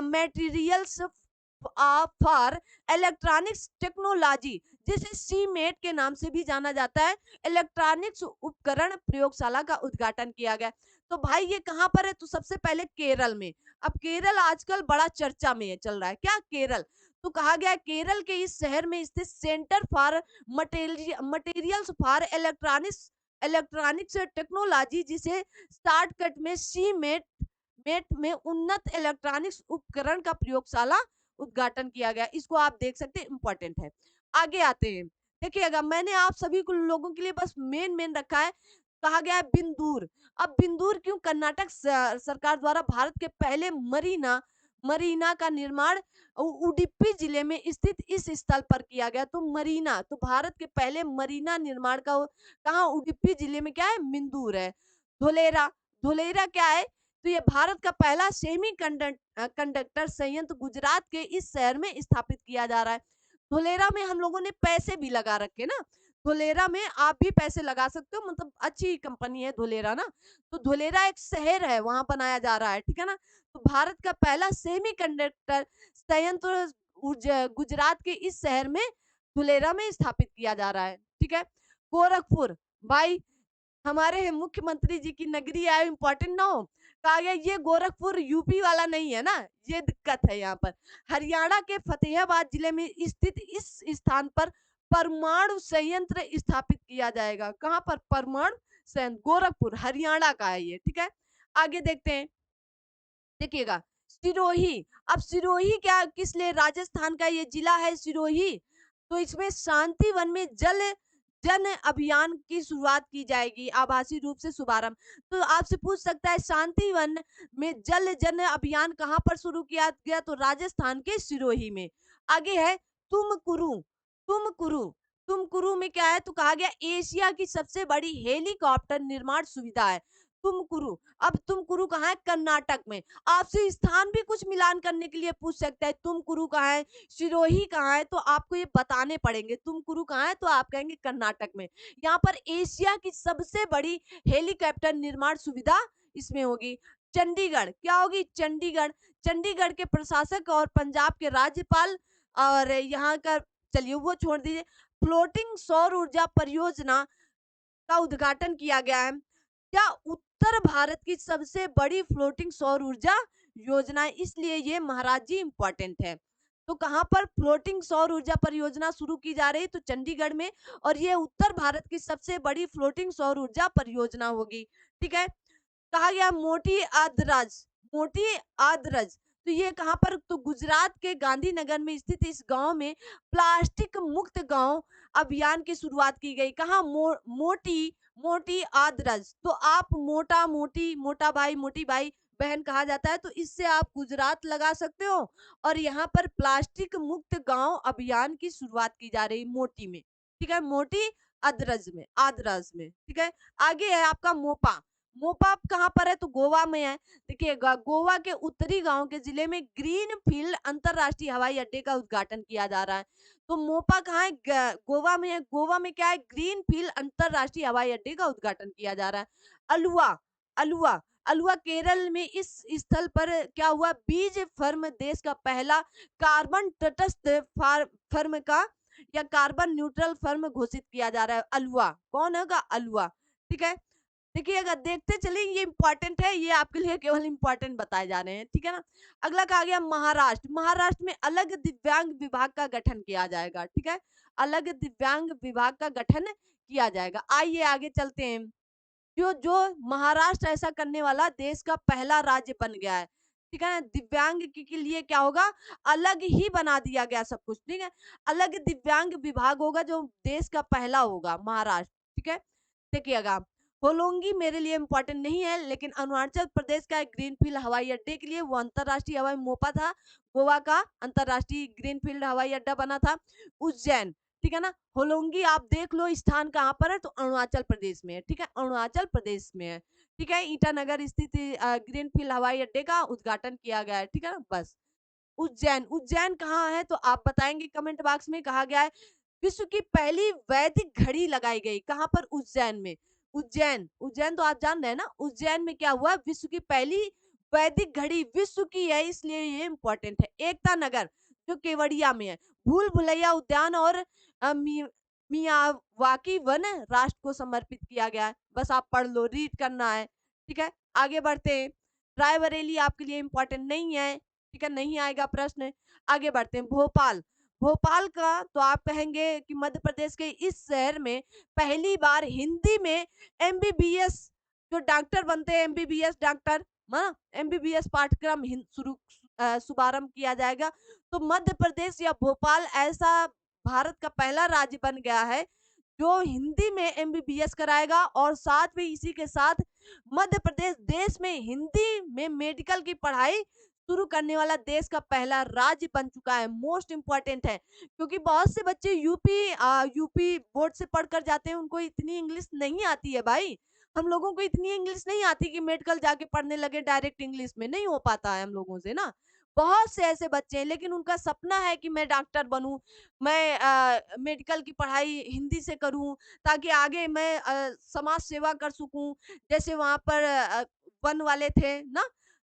A: materials for electronics technology, जिसे सीमेट के नाम से भी जाना जाता है, इलेक्ट्रॉनिक्स उपकरण प्रयोगशाला का उद्घाटन किया गया। तो भाई ये कहाँ पर है? तो सबसे पहले केरल में। अब केरल आजकल बड़ा चर्चा में है, चल रहा है क्या? केरल। तो कहा गया है केरल के इस शहर में स्थित centre for materials for electronics technology, जिसे शॉर्टकट में सी मेट मेट में उन्नत इलेक्ट्रॉनिक्स उपकरण का प्रयोगशाला उद्घाटन किया गया। इसको आप देख सकते हैं, इंपॉर्टेंट है। आगे आते हैं, देखिएगा मैंने आप सभी को लोगों के लिए बस मेन मेन रखा है। कहा गया है बिंदूर। अब बिंदूर क्यों? कर्नाटक सरकार द्वारा भारत के पहले मरीना मरीना का निर्माण उडुपी जिले में स्थित इस स्थल पर किया गया। तो मरीना, तो भारत के पहले मरीना निर्माण का कहाँ? उडुपी जिले में क्या है? बिंदूर है। धोलेरा। धोलेरा क्या है? तो ये भारत का पहला सेमी कंडक्टर संयंत्र गुजरात के इस शहर में स्थापित किया जा रहा है। धोलेरा में हम लोगों ने पैसे भी लगा रखे ना, धोलेरा में आप भी पैसे लगा सकते हो, मतलब अच्छी कंपनी है धोलेरा ना। तो धोलेरा एक शहर है, वहां बनाया जा रहा है, ठीक है ना। तो भारत का पहला सेमी कंडक्टर संयंत्र गुजरात के इस शहर में धुलेरा में स्थापित किया जा रहा है। ठीक है, गोरखपुर। भाई हमारे मुख्यमंत्री जी की नगरी है, इम्पोर्टेंट ना हो। कहा गया ये गोरखपुर यूपी वाला नहीं है ना, ये दिक्कत है यहाँ पर। हरियाणा के फतेहाबाद जिले में स्थित इस स्थान पर परमाणु संयंत्र स्थापित किया जाएगा। कहाँ पर? परमाणु संयंत्र, गोरखपुर, हरियाणा का है ये। ठीक है, आगे देखते हैं, देखिएगा सिरोही। अब सिरोही क्या, किस लिए? राजस्थान का ये जिला है सिरोही। तो इसमें शांति वन में जल जन अभियान की शुरुआत की जाएगी, आभासी रूप से शुभारंभ। तो आपसे पूछ सकता है शांति वन में जल जन अभियान कहाँ पर शुरू किया गया? तो राजस्थान के सिरोही में। आगे है तुमकुरु। तुमकुरु। तुमकुरु में क्या है? तो कहा गया एशिया की सबसे बड़ी हेलीकॉप्टर निर्माण सुविधा है तुमकुरु। अब तुमकुरु कहाँ है? कर्नाटक में। आपसे स्थान भी कुछ मिलान करने के लिए पूछ सकता है, तुमकुरु कहाँ है, सिरोही कहाँ है, तो आपको ये बताने पड़ेंगे। तुमकुरु कहाँ है? तो आप कहेंगे कर्नाटक में। यहाँ पर एशिया की सबसे बड़ी हेलीकॉप्टर निर्माण सुविधा इसमें होगी। चंडीगढ़ क्या होगी? चंडीगढ़। चंडीगढ़ के प्रशासक और पंजाब के राज्यपाल, और यहाँ का चलिए वो छोड़ दीजिए, फ्लोटिंग सौर ऊर्जा परियोजना का उद्घाटन किया गया है। क्या? उत्तर भारत की सबसे बड़ी फ्लोटिंग सौर ऊर्जा योजना है, इसलिए ये महाराज जी इंपॉर्टेंट है। तो कहां पर फ्लोटिंग सौर ऊर्जा परियोजना शुरू की जा रही है? तो चंडीगढ़ में, और ये उत्तर भारत की सबसे बड़ी फ्लोटिंग सौर ऊर्जा परियोजना होगी। ठीक है, कहा गया मोटी आदरज। मोटी आदरज, तो ये कहां पर? तो गुजरात के गांधीनगर में स्थित इस गांव में प्लास्टिक मुक्त गांव अभियान की शुरुआत की गई। कहा? मोटी मोटी आदरज। तो आप मोटा मोटी, मोटा भाई, मोटी भाई बहन कहा जाता है, तो इससे आप गुजरात लगा सकते हो। और यहाँ पर प्लास्टिक मुक्त गांव अभियान की शुरुआत की जा रही मोटी में। ठीक है, मोटी अदरज में, आदरज में। ठीक है, आगे है आपका मोपा। मोपा कहाँ पर है? तो गोवा में है। देखिए गोवा के उत्तरी गांव के जिले में ग्रीन फील्ड अंतरराष्ट्रीय हवाई अड्डे का उद्घाटन किया जा रहा है। तो मोपा कहाँ है? गोवा में है। गोवा में क्या है? ग्रीन फील्ड अंतरराष्ट्रीय हवाई अड्डे का उद्घाटन किया जा रहा है। अलुआ। अलुआ। अलुआ केरल में इस स्थल पर क्या हुआ? बीज फर्म देश का पहला कार्बन तटस्थ फर्म का या कार्बन न्यूट्रल फर्म घोषित किया जा रहा है। अलुआ कौन होगा? अलुआ। ठीक है, देखिए अगर देखते चले, ये इंपॉर्टेंट है, ये आपके लिए केवल इंपॉर्टेंट बताए जा रहे हैं। ठीक है ना। अगला कहा गया महाराष्ट्र। महाराष्ट्र में अलग दिव्यांग विभाग का गठन किया जाएगा। ठीक है, अलग दिव्यांग विभाग का गठन किया जाएगा। आइए आगे चलते हैं। जो जो महाराष्ट्र ऐसा करने वाला देश का पहला राज्य बन गया है। ठीक है ना, दिव्यांग के लिए क्या होगा? अलग ही बना दिया गया सब कुछ। ठीक है, अलग दिव्यांग विभाग होगा जो देश का पहला होगा, महाराष्ट्र। ठीक है, देखिएगा होलोंगी मेरे लिए इम्पोर्टेंट नहीं है, लेकिन अरुणाचल प्रदेश का एक ग्रीनफील्ड हवाई अड्डे के लिए वो अंतरराष्ट्रीय हवाई मोपा था, गोवा का अंतरराष्ट्रीय ग्रीनफील्ड हवाई अड्डा बना था। उज्जैन, ठीक है ना? होलोंगी आप देख लो स्थान कहाँ पर है, तो अरुणाचल प्रदेश में है, ठीक है? अरुणाचल प्रदेश में है, ठीक है? ईटानगर स्थित ग्रीनफील्ड हवाई अड्डे का उद्घाटन किया गया है, ठीक है ना? बस। उज्जैन, उज्जैन कहाँ है तो आप बताएँगे कमेंट बॉक्स में। कहा गया है विश्व की पहली वैदिक घड़ी लगाई गई, कहाँ पर? उज्जैन में। उज्जैन, उज्जैन तो आप जान रहे हैं ना? उज्जैन में क्या हुआ? विश्व की पहली वैदिक घड़ी विश्व की है, इसलिए ये इम्पोर्टेंट है। एकता नगर जो केवड़िया में है। भूल-भुलैया उद्यान और मियावाकी वन राष्ट्र को समर्पित किया गया है। बस आप पढ़ लो, रीड करना है, ठीक है? आगे बढ़ते हैं। रायबरेली आपके लिए इम्पोर्टेंट नहीं है, ठीक है? नहीं आएगा प्रश्न। आगे बढ़ते हैं। भोपाल, भोपाल का तो आप कहेंगे कि मध्य प्रदेश के इस शहर में पहली बार हिंदी में एमबीबीएस जो डॉक्टर बनते हैं, एमबीबीएस डॉक्टर, हाँ, एमबीबीएस पाठ्यक्रम शुभारंभ किया जाएगा। तो मध्य प्रदेश या भोपाल ऐसा भारत का पहला राज्य बन गया है जो हिंदी में एमबीबीएस कराएगा, और साथ में इसी के साथ मध्य प्रदेश देश में हिंदी में मेडिकल की पढ़ाई शुरू करने वाला देश का पहला राज्य बन चुका है। मोस्ट इम्पोर्टेंट है, क्योंकि बहुत से बच्चे यूपी बोर्ड से पढ़कर जाते हैं, उनको इतनी इंग्लिश नहीं आती है भाई। हम लोगों को इतनी इंग्लिश नहीं आती कि मेडिकल जाके पढ़ने लगे डायरेक्ट इंग्लिश में, नहीं हो पाता है हम लोगों से ना। बहुत से ऐसे बच्चे हैं, लेकिन उनका सपना है कि मैं डॉक्टर बनूं, मैं मेडिकल की पढ़ाई हिंदी से करूं, ताकि आगे मैं समाज सेवा कर सकूं। जैसे वहाँ पर वन वाले थे ना,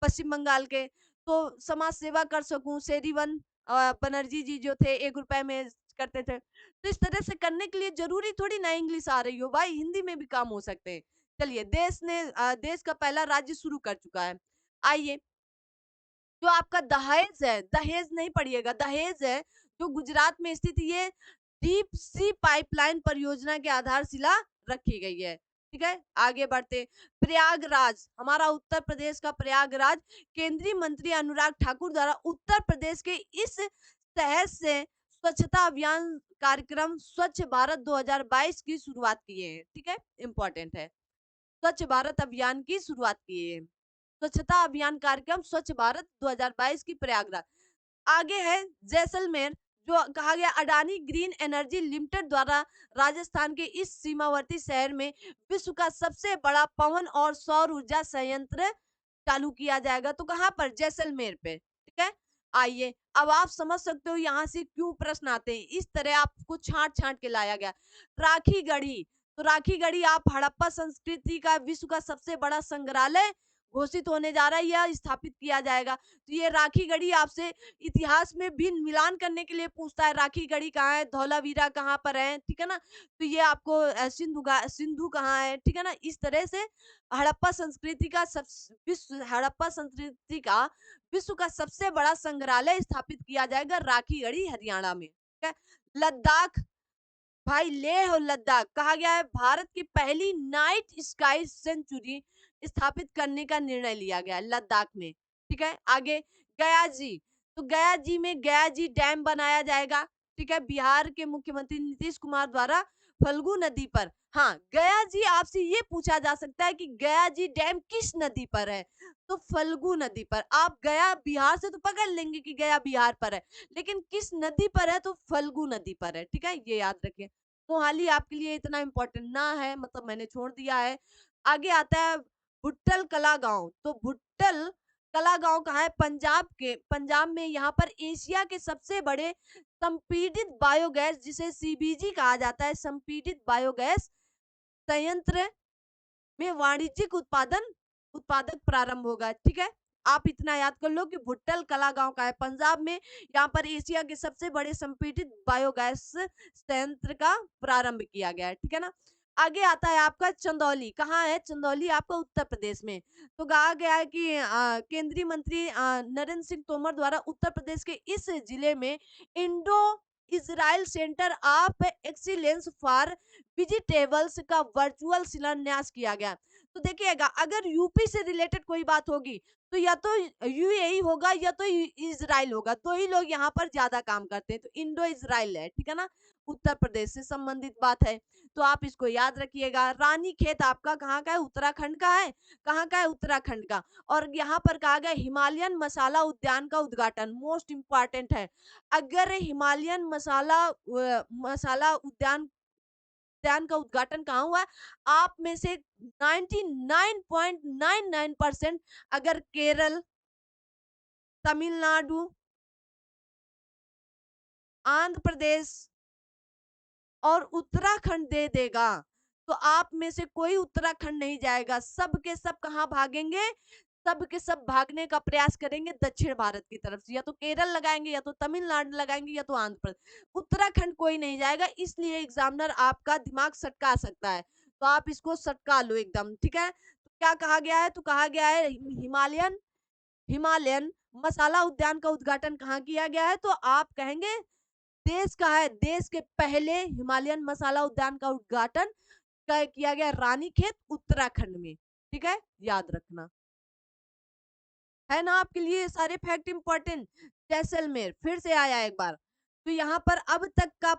A: पश्चिम बंगाल के, तो समाज सेवा कर सकूं। सेरीवन बनर्जी जी जो थे, 1 रुपए में करते थे। तो इस तरह से करने के लिए ज़रूरी थोड़ी ना इंग्लिश आ रही हो भाई, हिंदी में भी काम हो सकते हैं। चलिए, देश का पहला राज्य शुरू कर चुका है। आइए, जो आपका दहेज है, दहेज नहीं पढ़िएगा, दहेज है, जो गुजरात में स्थित, ये डीप सी पाइपलाइन परियोजना की आधारशिला रखी गई है। ठीक है, आगे बढ़ते। प्रयागराज, हमारा उत्तर प्रदेश का प्रयागराज, केंद्रीय मंत्री अनुराग ठाकुर द्वारा उत्तर प्रदेश के इस शहर से स्वच्छता अभियान कार्यक्रम स्वच्छ भारत 2022 की शुरुआत किए हैं। ठीक है, इंपॉर्टेंट है। स्वच्छ भारत अभियान की शुरुआत किए हैं। स्वच्छता अभियान कार्यक्रम स्वच्छ भारत 2022 की प्रयागराज। आगे है जैसलमेर, जो कहा गया अडानी ग्रीन एनर्जी लिमिटेड द्वारा राजस्थान के इस सीमावर्ती शहर में विश्व का सबसे बड़ा पवन और सौर ऊर्जा संयंत्र चालू किया जाएगा। तो कहाँ पर? जैसलमेर पे, ठीक है। आइए, अब आप समझ सकते हो यहाँ से क्यों प्रश्न आते हैं। इस तरह आपको छांट छांट के लाया गया। राखी गढ़ी, तो राखी गढ़ी आप हड़प्पा संस्कृति का विश्व का सबसे बड़ा संग्रहालय घोषित होने जा रहा है या स्थापित किया जाएगा। तो ये राखी गढ़ी आपसे इतिहास में भी मिलान करने के लिए पूछता है। राखी गढ़ी कहाँ है, धौलावीरा कहाँ पर है, ठीक है ना? तो ये आपको सिंधु कहाँ है, ठीक है ना? इस तरह से हड़प्पा संस्कृति का विश्व का सबसे बड़ा संग्रहालय स्थापित किया जाएगा राखी गढ़ी, हरियाणा में, ठीक है। लद्दाख, भाई लेह और लद्दाख, कहा गया है भारत की पहली नाइट स्काई सेंचुरी स्थापित करने का निर्णय लिया गया है लद्दाख में, ठीक है। आगे गया जी, तो गया जी में गया जी डैम बनाया जाएगा, ठीक है, बिहार के मुख्यमंत्री नीतीश कुमार द्वारा फल्गु नदी पर। हाँ, गया जी आपसे ये पूछा जा सकता है कि गया जी डैम किस नदी पर है, तो फल्गु नदी पर। आप गया बिहार से तो पकड़ लेंगे कि गया बिहार पर है, लेकिन किस नदी पर है, तो फल्गु नदी पर है, ठीक है, ये याद रखिए। मोहाली आपके लिए इतना इम्पोर्टेंट ना है, मतलब मैंने छोड़ दिया है। आगे आता है भुट्टल कला गांव, तो भुट्टल कला गांव कहाँ है? पंजाब में। यहाँ पर एशिया के सबसे बड़े संपीडित बायोगैस, जिसे सीबीजी कहा जाता है, संपीडित बायोगैस संयंत्र में वाणिज्यिक उत्पादक प्रारंभ होगा, ठीक है। आप इतना याद कर लो कि भुट्टल कला गांव का है, पंजाब में। यहाँ पर एशिया के सबसे बड़े संपीडित बायोगैस संयंत्र का प्रारंभ किया गया है, ठीक है ना। आगे आता है आपका चंदौली, कहाँ है? चंदौली आपका उत्तर प्रदेश में। तो कहा गया है कि केंद्रीय मंत्री नरेंद्र सिंह तोमर द्वारा उत्तर प्रदेश के इस जिले में Indo Israel centre of excellence for vegetables का वर्चुअल शिलान्यास किया गया। तो देखिएगा, अगर यूपी से रिलेटेड कोई बात होगी तो या तो यूएई होगा या तो इजराइल होगा, दो ही लोग यहाँ पर ज्यादा काम करते हैं, तो इंडो इजराइल है, ठीक है ना। उत्तर प्रदेश से संबंधित बात है। तो आप इसको याद रखिएगा। रानीखेत आपका कहाँ का है? उत्तराखंड का है। कहाँ का है? उत्तराखंड का। और यहाँ पर कहा गया हिमालयन मसाला उद्यान का उद्घाटन, मोस्ट इम्पोर्टेंट है। अगर हिमालयन मसाला उद्यान का उद्घाटन कहाँ हुआ है? आप में से 99.99% अगर केरल, तमिलनाडु, आंध्र प्रदेश और उत्तराखंड दे देगा, तो आप में से कोई उत्तराखंड नहीं जाएगा। सब के सब कहाँ भागेंगे? सब के सब भागने का प्रयास करेंगे दक्षिण भारत की तरफ से। या तो केरल लगाएंगे, या तो तमिलनाडु लगाएंगे, या तो आंध्र प्रदेश। उत्तराखंड कोई नहीं जाएगा, इसलिए एग्जामिनर आपका दिमाग सटका सकता है। तो आप इसको सटका लो एकदम, ठीक है? तो क्या कहा गया है? तो कहा गया है हिमालयन हिमालयन मसाला उद्यान का उद्घाटन कहाँ किया गया है? तो आप कहेंगे देश का है। देश के पहले हिमालयन मसाला उद्यान का उद्घाटन किया गया रानीखेत उत्तराखंड में। ठीक है, याद रखना है ना। आपके लिए सारे फैक्ट इंपॉर्टेंट। जैसलमेर फिर से आया एक बार। तो यहाँ पर अब तक का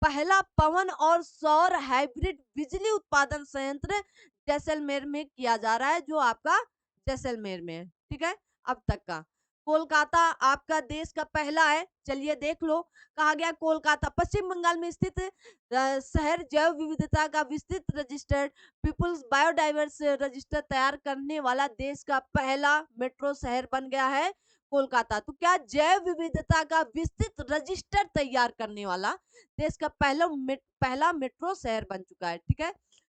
A: पहला पवन और सौर हाइब्रिड बिजली उत्पादन संयंत्र जैसलमेर में किया जा रहा है, जो आपका जैसलमेर में है। ठीक है, अब तक का। कोलकाता आपका देश का पहला है, चलिए देख लो। कहा गया कोलकाता पश्चिम बंगाल में स्थित शहर जैव विविधता का विस्तृत रजिस्टर्ड पीपुल्स बायोडाइवर्स रजिस्टर तैयार करने वाला देश का पहला मेट्रो शहर बन गया है कोलकाता। तो क्या जैव विविधता का विस्तृत रजिस्टर तैयार करने वाला देश का पहला मेट्रो शहर बन चुका है। ठीक है,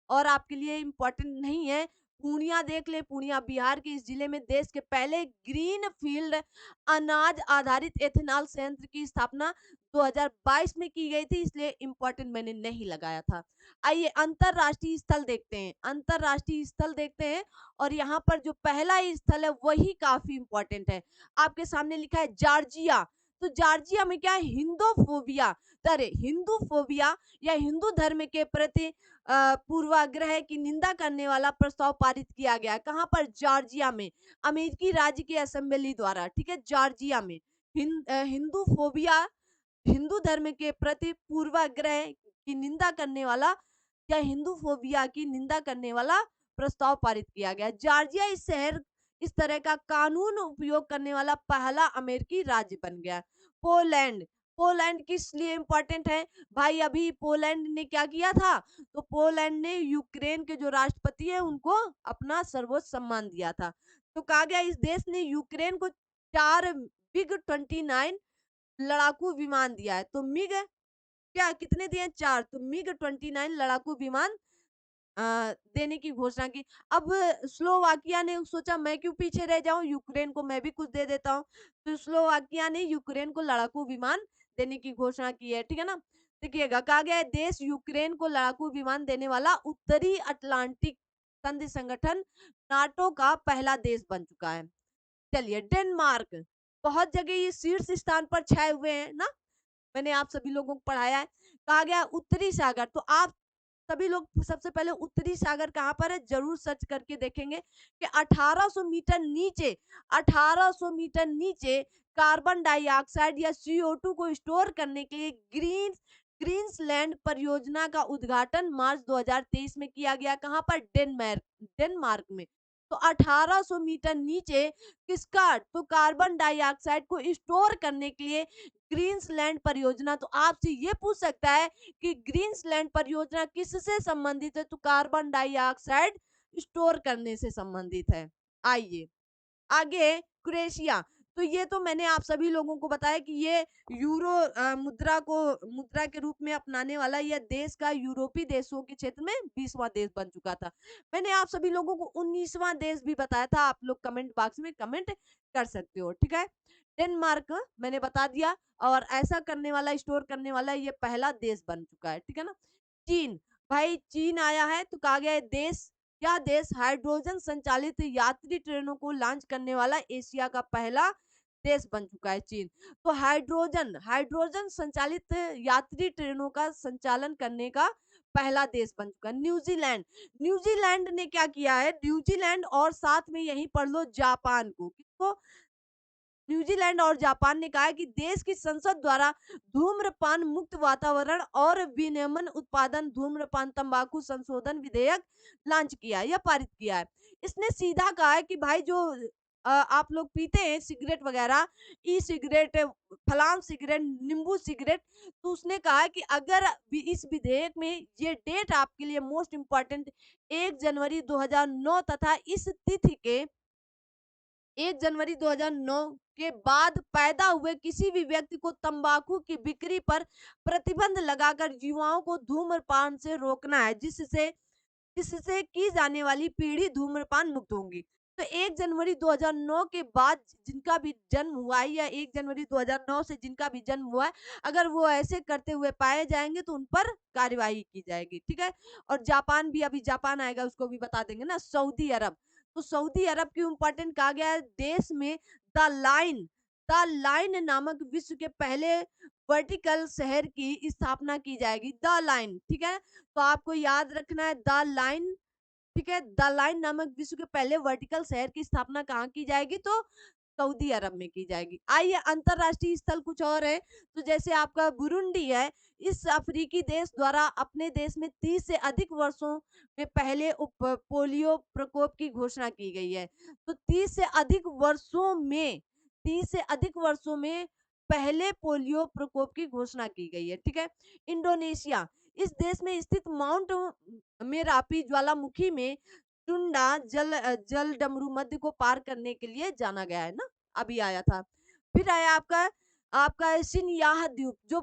A: और आपके लिए इम्पोर्टेंट नहीं है, पूर्णिया देख ले। पूर्णिया बिहार के इस जिले में देश के पहले ग्रीन फील्ड अनाज आधारित एथेनॉल संयंत्र की स्थापना 2022 में की गई थी, इसलिए इम्पोर्टेंट मैंने नहीं लगाया था। आइए अंतरराष्ट्रीय स्थल देखते हैं। अंतरराष्ट्रीय स्थल देखते हैं, और यहाँ पर जो पहला स्थल है वही काफी इम्पोर्टेंट है। आपके सामने लिखा है जॉर्जिया। तो जॉर्जिया में क्या है? हिंदोफोबिया। अरे हिंदूफोबिया या हिंदू धर्म के प्रति पूर्वाग्रह की निंदा करने वाला प्रस्ताव पारित किया गया। कहाँ पर? जॉर्जिया में, अमेरिकी राज्य की असेंबली द्वारा। ठीक है, जॉर्जिया में हिंदूफोबिया, हिंदू धर्म के प्रति पूर्वाग्रह की निंदा करने वाला या हिंदूफोबिया की निंदा करने वाला प्रस्ताव पारित किया गया। जॉर्जिया इस तरह का कानून उपयोग करने वाला पहला अमेरिकी राज्य बन गया। पोलैंड, पोलैंड किस लिए इंपॉर्टेंट है भाई? अभी पोलैंड ने क्या किया था? तो पोलैंड ने यूक्रेन के जो राष्ट्रपति है उनको अपना सर्वोच्च सम्मान दिया था। तो कहा गया इस देश ने यूक्रेन को 4 MiG-29 लड़ाकू विमान दिया है। तो मिग क्या कितने दिए? 4। तो MiG-29 लड़ाकू विमान देने की घोषणा की। अब स्लोवाकिया ने सोचा मैं क्यों पीछे रह जाऊं, यूक्रेन को मैं भी कुछ दे देता हूं। तो स्लोवाकिया ने यूक्रेन को लड़ाकू विमान देने की घोषणा की है। ठीक है ना। देखिएगा, कहा गया है देश यूक्रेन को लड़ाकू विमान देने वाला उत्तरी अटलांटिक संधि संगठन नाटो का पहला देश बन चुका है। चलिए डेनमार्क, बहुत जगह ये शीर्ष स्थान पर छाए हुए हैं ना, मैंने आप सभी लोगों को पढ़ाया है। कहा गया उत्तरी सागर। तो आप सभी लोग सबसे पहले उत्तरी सागर कहाँ पर है जरूर सर्च करके देखेंगे कि 1800 मीटर नीचे, 1800 मीटर नीचे कार्बन डाइऑक्साइड या CO2 को स्टोर करने के लिए ग्रीन्सलैंड परियोजना का उद्घाटन मार्च 2023 में किया गया। कहाँ पर? डेनमार्क में। तो 1800 मीटर नीचे किसका? तो कार्बन डाइऑक्साइड को स्टोर करने के लिए ग्रीन्सलैंड परियोजना। तो आपसे ये पूछ सकता है कि ग्रीन्सलैंड परियोजना किससे संबंधित है? तो कार्बन डाइऑक्साइड स्टोर करने से संबंधित है। आइए आगे, क्रोएशिया। तो ये तो मैंने आप सभी लोगों को बताया कि ये यूरो मुद्रा के रूप में अपनाने वाला यह देश का यूरोपीय देशों के क्षेत्र में 20वां देश बन चुका था। मैंने आप सभी लोगों को 19वां देश भी बताया था, आप लोग कमेंट बॉक्स में कमेंट कर सकते हो। ठीक है, डेनमार्क मैंने बता दिया, और ऐसा करने वाला, स्टोर करने वाला ये पहला देश बन चुका है। ठीक है ना। चीन, भाई चीन आया है। तो कहा गया है देश, क्या देश हाइड्रोजन संचालित यात्री ट्रेनों को लॉन्च करने वाला एशिया का पहला देश बन चुका है चीन। तो हाइड्रोजन संचालित यात्री ट्रेनों का संचालन करने का पहला देश बन चुका है। न्यूजीलैंड, न्यूजीलैंड ने क्या किया है? न्यूजीलैंड और साथ में यही पढ़ लो जापान को, किसको? न्यूजीलैंड और जापान ने कहा है कि देश की संसद द्वारा धूम्रपान मुक्त वातावरण और विनियमन उत्पादन धूम्रपान तंबाकू संशोधन विधेयक लॉन्च किया है या पारित किया है। इसने सीधा कहा है कि भाई जो आप लोग पीते हैं सिगरेट वगैरह, ई सिगरेट, फलाम सिगरेट, नींबू सिगरेट, तो उसने कहा है कि अगर इस विधेयक में ये डेट आपके लिए मोस्ट इम्पोर्टेंट 1 जनवरी 2009 तथा इस तिथि के 1 जनवरी 2009 के बाद पैदा हुए किसी भी व्यक्ति को तंबाकू की बिक्री पर प्रतिबंध लगाकर युवाओं को धूम्रपान से रोकना है, जिससे जिससे की जाने वाली पीढ़ी धूम्रपान मुक्त होंगी। तो 1 जनवरी 2009 के बाद जिनका भी जन्म हुआ है या 1 जनवरी 2009 से जिनका भी जन्म हुआ है, अगर वो ऐसे करते हुए पाए जाएँगे तो उन पर कार्यवाही की जाएगी, ठीक है? और जापान भी, अभी जापान आएगा उसको भी बता देंगे ना, सऊदी अरब। तो सऊदी अरब क्यों इम्पोर्टेंट कहा गया है? देश में द लाइन द लाइन नामक विश्व के पहले वर्टिकल शहर की स्थापना की जाएगी, द लाइन, ठीक है? तो आपको याद रखना है द लाइन, ठीक है? द लाइन नामक विश्व के पहले वर्टिकल शहर की स्थापना कहाँ की जाएगी? तो सऊदी अरब में की जाएगी। आइए अंतर्राष्ट्रीय स्थल कुछ और है, तो जैसे आपका बुरुंडी है, इस अफ्रीकी देश द्वारा अपने देश में 30 से अधिक वर्षों में पहले पोलियो प्रकोप की घोषणा की गई है। तो 30 से अधिक वर्षों में पहले पोलियो प्रकोप की घोषणा की गई है, ठीक है? इंडोनेशिया, इस देश में स्थित माउंट मेरापी ज्वालामुखी में टुंडा जल डमरू मध्य को पार करने के लिए जाना गया है ना, अभी आया था। फिर आया आपका आपका सिनयाह द्वीप, जो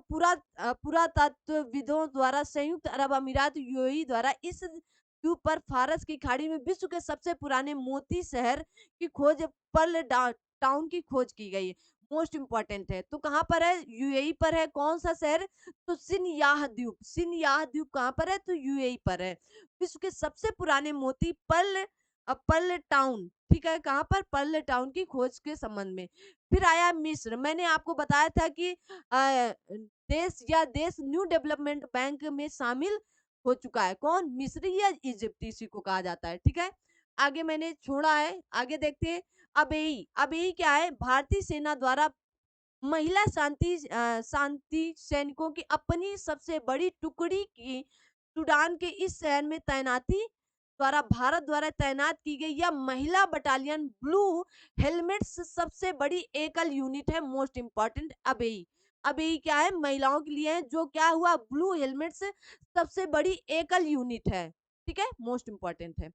A: पुरातत्वविदों द्वारा संयुक्त अरब अमीरात यूएई द्वारा इस द्वीप पर फारस की खाड़ी में विश्व के सबसे पुराने मोती शहर की खोज, पर्ल टाउन की खोज की गई है। मोस्ट इम्पोर्टेंट है। तो कहाँ पर है? यूएई पर है। कौन सा शहर? तो सिनयाह द्वीप। सिनयाह द्वीप कहाँ पर है? तो यूएई पर है। विश्व के सबसे पुराने मोती पर्ल टाउन, ठीक है? कहाँ पर? पर्ल टाउन की खोज के संबंध में। फिर आया मिस्र। मैंने आपको बताया था कि देश न्यू डेवलपमेंट बैंक में शामिल हो चुका है। कौन? मिस्र या इजिप्ट, इसी को कहा जाता है, ठीक है? आगे मैंने छोड़ा है, आगे देखते हैं। अबेई, अबेई क्या है? भारतीय सेना द्वारा महिला शांति सैनिकों की अपनी सबसे बड़ी टुकड़ी की सूडान के इस शहर में तैनाती द्वारा भारत द्वारा तैनात की गई यह महिला बटालियन ब्लू हेलमेट्स सबसे बड़ी एकल यूनिट है। मोस्ट इंपॉर्टेंट अबेई, अबेई क्या है? महिलाओं के लिए है। जो क्या हुआ? ब्लू हेलमेट्स सबसे बड़ी एकल यूनिट है, ठीक है? मोस्ट इंपॉर्टेंट है।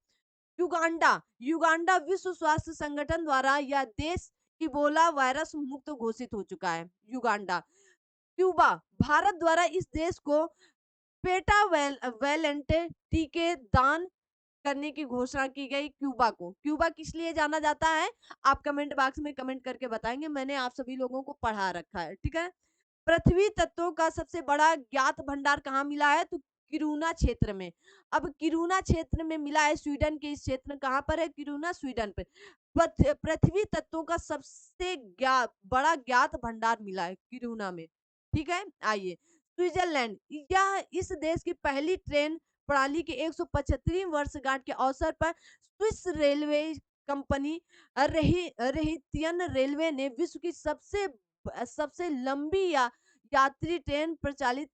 A: युगांडा, युगांडा विश्व स्वास्थ्य संगठन द्वारा यह देश इबोला वायरस मुक्त घोषित हो चुका है। युगांडा। क्यूबा, भारत द्वारा इस देश को पेटावेलेंट टीके दान करने की घोषणा की गई क्यूबा को। क्यूबा किस लिए जाना जाता है? आप कमेंट बॉक्स में कमेंट करके बताएंगे, मैंने आप सभी लोगों को पढ़ा रखा है, ठीक है? पृथ्वी तत्वों का सबसे बड़ा ज्ञात भंडार कहाँ मिला है? तो किरूना क्षेत्र में। अब किरूना क्षेत्र में मिला है, स्वीडन के इस क्षेत्र कहाँ पर है? किरूना, स्वीडन पे। पृथ्वी तत्वों का सबसे बड़ा ज्ञात भंडार मिला है किरूना में, ठीक है? आइए स्विट्जरलैंड, यह इस देश की पहली ट्रेन प्रणाली के 175वीं वर्षगांठ के अवसर पर स्विस रेलवे कंपनी रेहितियन रेलवे ने विश्व की सबसे लंबी यात्री ट्रेन प्रचालित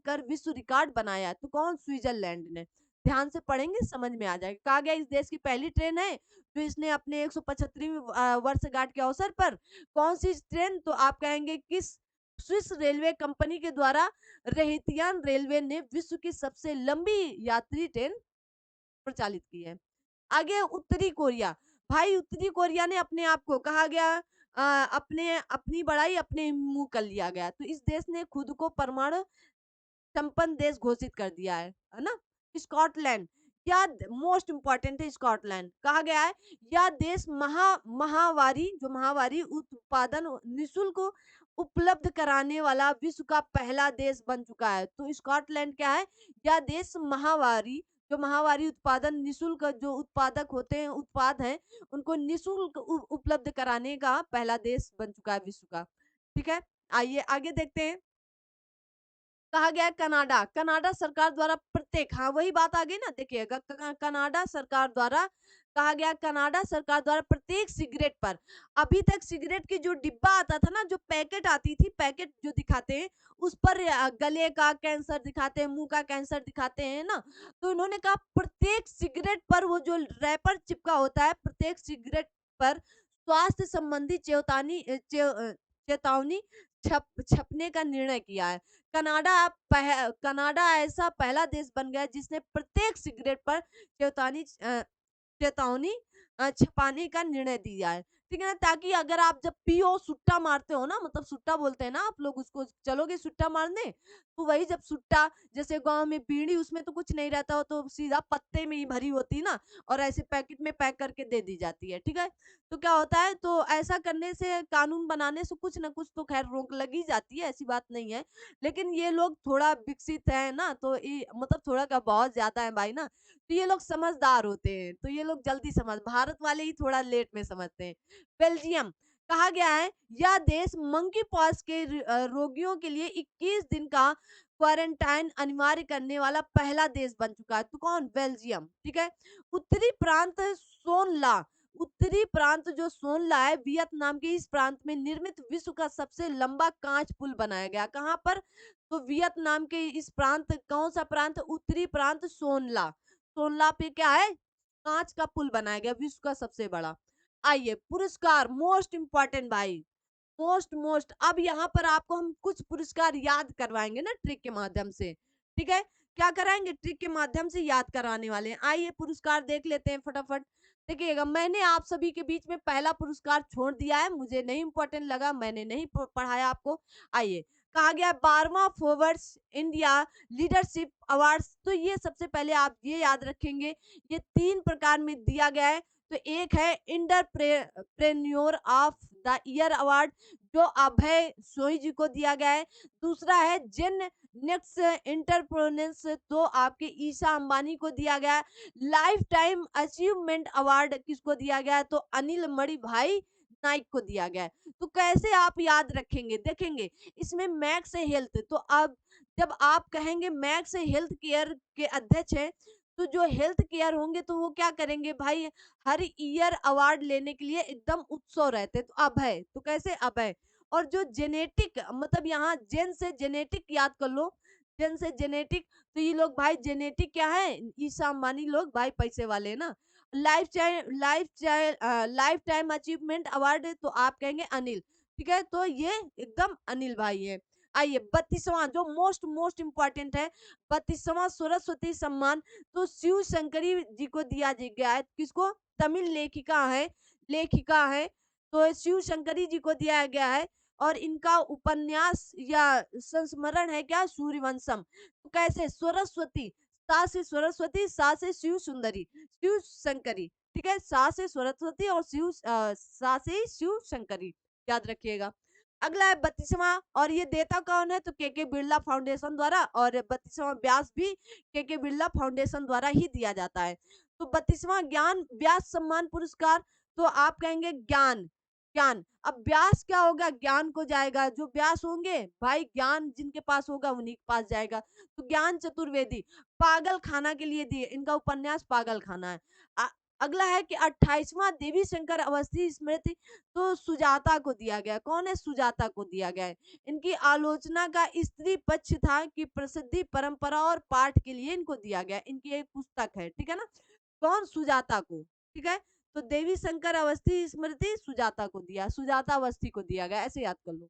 A: कर विश्व रिकॉर्ड बनाया है। तो कौन? स्विट्जरलैंड ने। ध्यान से पढ़ेंगे समझ में आ जाएगा। कहा गया इस देश की पहली ट्रेन है जो इसने अपने 175वीं वर्षगांठ के अवसर पर कौन सी ट्रेन? तो आप कहेंगे किस? स्विस रेलवे कंपनी के द्वारा रेहितियन रेलवे ने विश्व की सबसे लंबी यात्री ट्रेन प्रचालित की है। आगे उत्तरी कोरिया। भाई उत्तरी कोरिया ने अपने आप को, कहा गया अपनी बड़ाई अपने मुंह कर लिया गया। तो इस देश ने खुद को परमाणु संपन्न देश घोषित कर दिया है ना? स्कॉटलैंड, या मोस्ट इंपॉर्टेंट है स्कॉटलैंड। कहा गया है यह देश महावारी उत्पादन निशुल्क उपलब्ध कराने वाला विश्व का पहला देश बन चुका है। तो स्कॉटलैंड क्या है? यह देश महावारी उत्पादन निशुल्क, जो उत्पादक होते हैं, उत्पाद हैं, उनको निशुल्क उपलब्ध कराने का पहला देश बन चुका है विश्व का, ठीक है? आइए आगे देखते हैं। कहा गया है कनाडा, कनाडा सरकार द्वारा प्रत्येक, हाँ वही बात आ गई ना, देखिएगा कनाडा सरकार द्वारा कहा गया कनाडा सरकार द्वारा प्रत्येक सिगरेट पर, अभी तक सिगरेट की जो डिब्बा आता था ना, जो पैकेट आती थी, पैकेट जो दिखाते हैं उस पर गले का कैंसर दिखाते हैं, मुंह का कैंसर दिखाते हैं ना, तो उन्होंने कहा प्रत्येक सिगरेट पर वो जो रैपर चिपका होता है, प्रत्येक सिगरेट पर स्वास्थ्य संबंधी चेतावनी छपने का निर्णय किया है। कनाडा ऐसा पहला देश बन गया जिसने प्रत्येक सिगरेट पर चेतावनी छपाने का निर्णय दिया है। ठीक है ना? ताकि अगर आप जब पियो, सुट्टा मारते हो ना, मतलब सुट्टा बोलते हैं ना आप लोग उसको, चलोगे सुट्टा मारने? तो वही जब सुट्टा, जैसे गाँव में बीड़ी, उसमें तो कुछ नहीं रहता हो, तो सीधा पत्ते में ही भरी होती है ना, और ऐसे पैकेट में पैक करके दे दी जाती है, ठीक है? तो क्या होता है, तो ऐसा करने से, कानून बनाने से कुछ ना कुछ तो खैर रोक लग ही जाती है, ऐसी बात नहीं है। लेकिन ये लोग थोड़ा विकसित है ना, तो मतलब थोड़ा क्या, बहुत ज़्यादा है भाई ना, तो ये लोग समझदार होते हैं, तो ये लोग जल्दी समझ, भारत वाले ही थोड़ा लेट में समझते हैं। बेल्जियम, कहा गया है यह देश मंकी पॉक्स के रोगियों के लिए 21 दिन का क्वारंटाइन अनिवार्य करने वाला पहला देश बन चुका है। तो कौन? बेल्जियम, ठीक है। उत्तरी प्रांत सोनला, उत्तरी प्रांत जो सोनला है, वियतनाम के इस प्रांत में निर्मित विश्व का सबसे लंबा कांच पुल बनाया गया। कहाँ पर? तो वियतनाम के इस प्रांत, कौन सा प्रांत? उत्तरी प्रांत सोनला, सोनला पे क्या है? कांच का पुल बनाया गया, विश्व का सबसे बड़ा। आइए पुरस्कार, मोस्ट इंपॉर्टेंट भाई, मोस्ट मोस्ट, अब यहाँ पर आपको हम कुछ पुरस्कार याद करवाएंगे ना ट्रिक के माध्यम से, ठीक है? क्या कराएंगे? ट्रिक के माध्यम से याद कराने वाले हैं। आइए पुरस्कार देख लेते हैं फटाफट। देखिएगा, मैंने आप सभी के बीच में पहला पुरस्कार छोड़ दिया है, मुझे नहीं इंपॉर्टेंट लगा, मैंने नहीं पढ़ाया आपको। आइए, कहा गया 12वां फोर्ब्स इंडिया लीडरशिप अवार्ड्स, तो ये सबसे पहले आप ये याद रखेंगे, ये 3 प्रकार में दिया गया है। तो एक है entrepreneur of the year award, जो अभय सोई जी को दिया गया है। दूसरा है जेन नेक्स्ट एंटरप्रेन्योर्स, तो आपके ईशा अंबानी को दिया गया है। लाइफ टाइम अचीवमेंट अवार्ड किसको दिया गया है? तो अनिल मणिभाई नाइक को दिया गया है। तो कैसे आप याद रखेंगे? देखेंगे, इसमें मैक्स हेल्थ, तो अब जब आप कहेंगे मैक्स हेल्थ केयर के अध्यक्ष हैं, तो जो हेल्थ केयर होंगे तो वो क्या करेंगे भाई, हर ईयर अवार्ड लेने के लिए एकदम उत्सव रहते, तो अभय, तो कैसे? अभय। और जो जेनेटिक, मतलब यहाँ जेन से जेनेटिक याद कर लो, जेन से जेनेटिक, तो ये लोग भाई जेनेटिक क्या है? ईशा अंबानी लोग भाई पैसे वाले हैं ना। लाइफ टाइम अचीवमेंट अवार्ड, तो आप कहेंगे अनिल, ठीक है, तो ये एकदम अनिल भाई है। आइए 32वां, जो मोस्ट मोस्ट इंपॉर्टेंट है, 32वां सरस्वती सम्मान, तो शिव शंकरी जी को दिया गया है। किसको? तमिल लेखिका है, तो शिव शंकरी जी को दिया गया है। और इनका उपन्यास या संस्मरण है क्या? सूर्यवंशम। तो कैसे? सरस्वती, सा से सरस्वती, सा से शिव सुंदरी, शिव शंकरी, ठीक है, सा से सरस्वती और सा से शिव शंकरी, याद रखिएगा। अगला है 32वां, और ये देता कौन है? तो के बिरला फाउंडेशन द्वारा, और 32वां व्यास भी के बिरला फाउंडेशन द्वारा ही दिया जाता है। तो 32वां ज्ञान व्यास सम्मान पुरस्कार, तो आप कहेंगे ज्ञान, ज्ञान, अब व्यास क्या होगा? ज्ञान को जाएगा, जो व्यास होंगे भाई, ज्ञान जिनके पास होगा उन्हीं के पास जाएगा। तो ज्ञान चतुर्वेदी पागल खाना के लिए दिए, इनका उपन्यास पागल खाना है। अगला है कि 28वां देवी शंकर अवस्थी स्मृति, तो सुजाता को दिया गया। कौन है? सुजाता को दिया गया है। इनकी आलोचना का स्त्री पक्ष था कि प्रसिद्धि, परंपरा और पाठ के लिए इनको दिया गया। इनकी एक पुस्तक है, ठीक है ना। कौन? सुजाता को, ठीक है। तो देवी शंकर अवस्थी स्मृति सुजाता को दिया, सुजाता अवस्थी को दिया गया, ऐसे याद कर लो।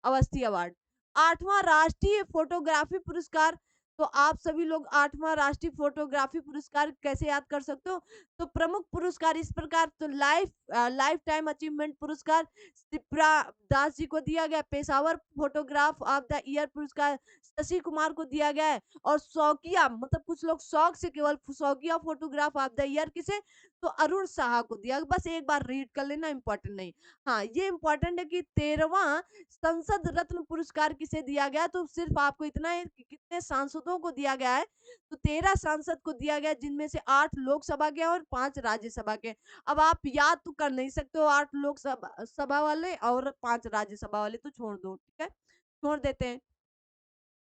A: अवस्थी अवार्ड। 8वां राष्ट्रीय फोटोग्राफी पुरस्कार, तो आप सभी लोग 8वां राष्ट्रीय फोटोग्राफी पुरस्कार कैसे याद कर सकते हो? तो प्रमुख पुरस्कार इस प्रकार, तो लाइफ टाइम अचीवमेंट पुरस्कार शिप्रा दास जी को दिया गया। Peshawar photograph of the year पुरस्कार शशि कुमार को दिया गया है। और शौकिया, मतलब कुछ लोग शौक से केवल शौकिया फोटोग्राफ ऑफ द ईयर किसे? तो अरुण साहा को दिया। बस एक बार रीड कर लेना, इंपॉर्टेंट नहीं। हाँ, ये इंपॉर्टेंट है कि 13वां संसद रत्न पुरस्कार किसे दिया गया? तो सिर्फ आपको इतना है कि कितने सांसदों को दिया गया है, तो 13 सांसद को दिया गया, जिनमें से 8 लोकसभा के और 5 राज्यसभा के। अब आप याद तो कर नहीं सकते हो 8 लोकसभा सभा वाले और 5 राज्यसभा वाले, तो छोड़ दो, ठीक है, छोड़ देते हैं।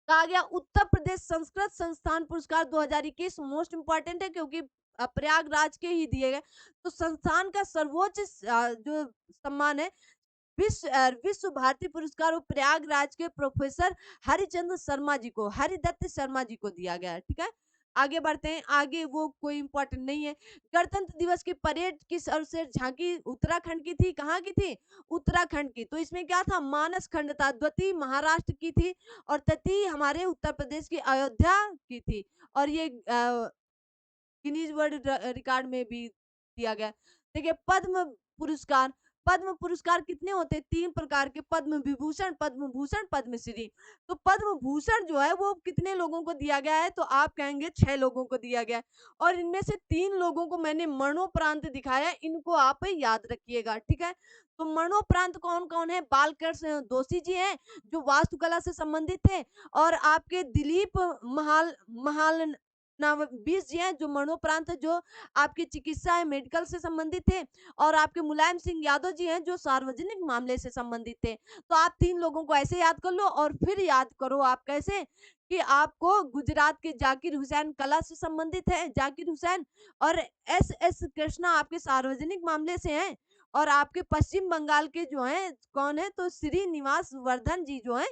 A: कहा गया उत्तर प्रदेश संस्कृत संस्थान पुरस्कार 2021 मोस्ट इंपॉर्टेंट है, क्योंकि प्रयागराज के ही दिए गए। तो संस्थान का सर्वोच्च जो सम्मान है विश्व भारती पुरस्कार वो प्रयागराज के प्रोफेसर हरिचंद्र शर्मा जी को, हरिदत्त शर्मा जी को दिया गया है, ठीक है? आगे बढ़ते हैं, आगे वो कोई इम्पोर्टेंट नहीं है। गणतंत्र दिवस की परेड किस सर्वश्रेष्ठ झांकी उत्तराखंड की थी, कहाँ की थी? उत्तराखंड की। तो इसमें क्या था? मानस खंड था, द्वितीय महाराष्ट्र की थी और तृतीय हमारे उत्तर प्रदेश की अयोध्या की थी। और ये गिनीज वर्ल्ड रिकॉर्ड में भी दिया गया। देखिए पद्म पुरस्कार कितने होते हैं? 3 प्रकार के पद्म विभूषण, पद्म भूषण, पद्मश्री। तो पद्म भूषण जो है वो कितने लोगों को दिया गया है? तो आप कहेंगे 6 लोगों को दिया गया है और इनमें से 3 लोगों को मैंने मरणोपरांत दिखाया है, इनको आप याद रखिएगा, ठीक है? तो मरणोपरांत कौन-कौन है? बालकृष्ण दोषी जी हैं, जो वास्तुकला से संबंधित थे और आपके दिलीप महाल नवबीस जी हैं जो मरणोपरांत जो आपकी चिकित्सा है मेडिकल से संबंधित थे और आपके मुलायम सिंह यादव जी हैं जो सार्वजनिक मामले से संबंधित थे। तो आप 3 लोगों को ऐसे याद कर लो और फिर याद करो आप कैसे कि आपको गुजरात के जाकिर हुसैन कला से संबंधित है जाकिर हुसैन और एस कृष्णा आपके सार्वजनिक मामले से हैं और आपके पश्चिम बंगाल के जो हैं कौन है तो श्रीनिवास वर्धन जी जो हैं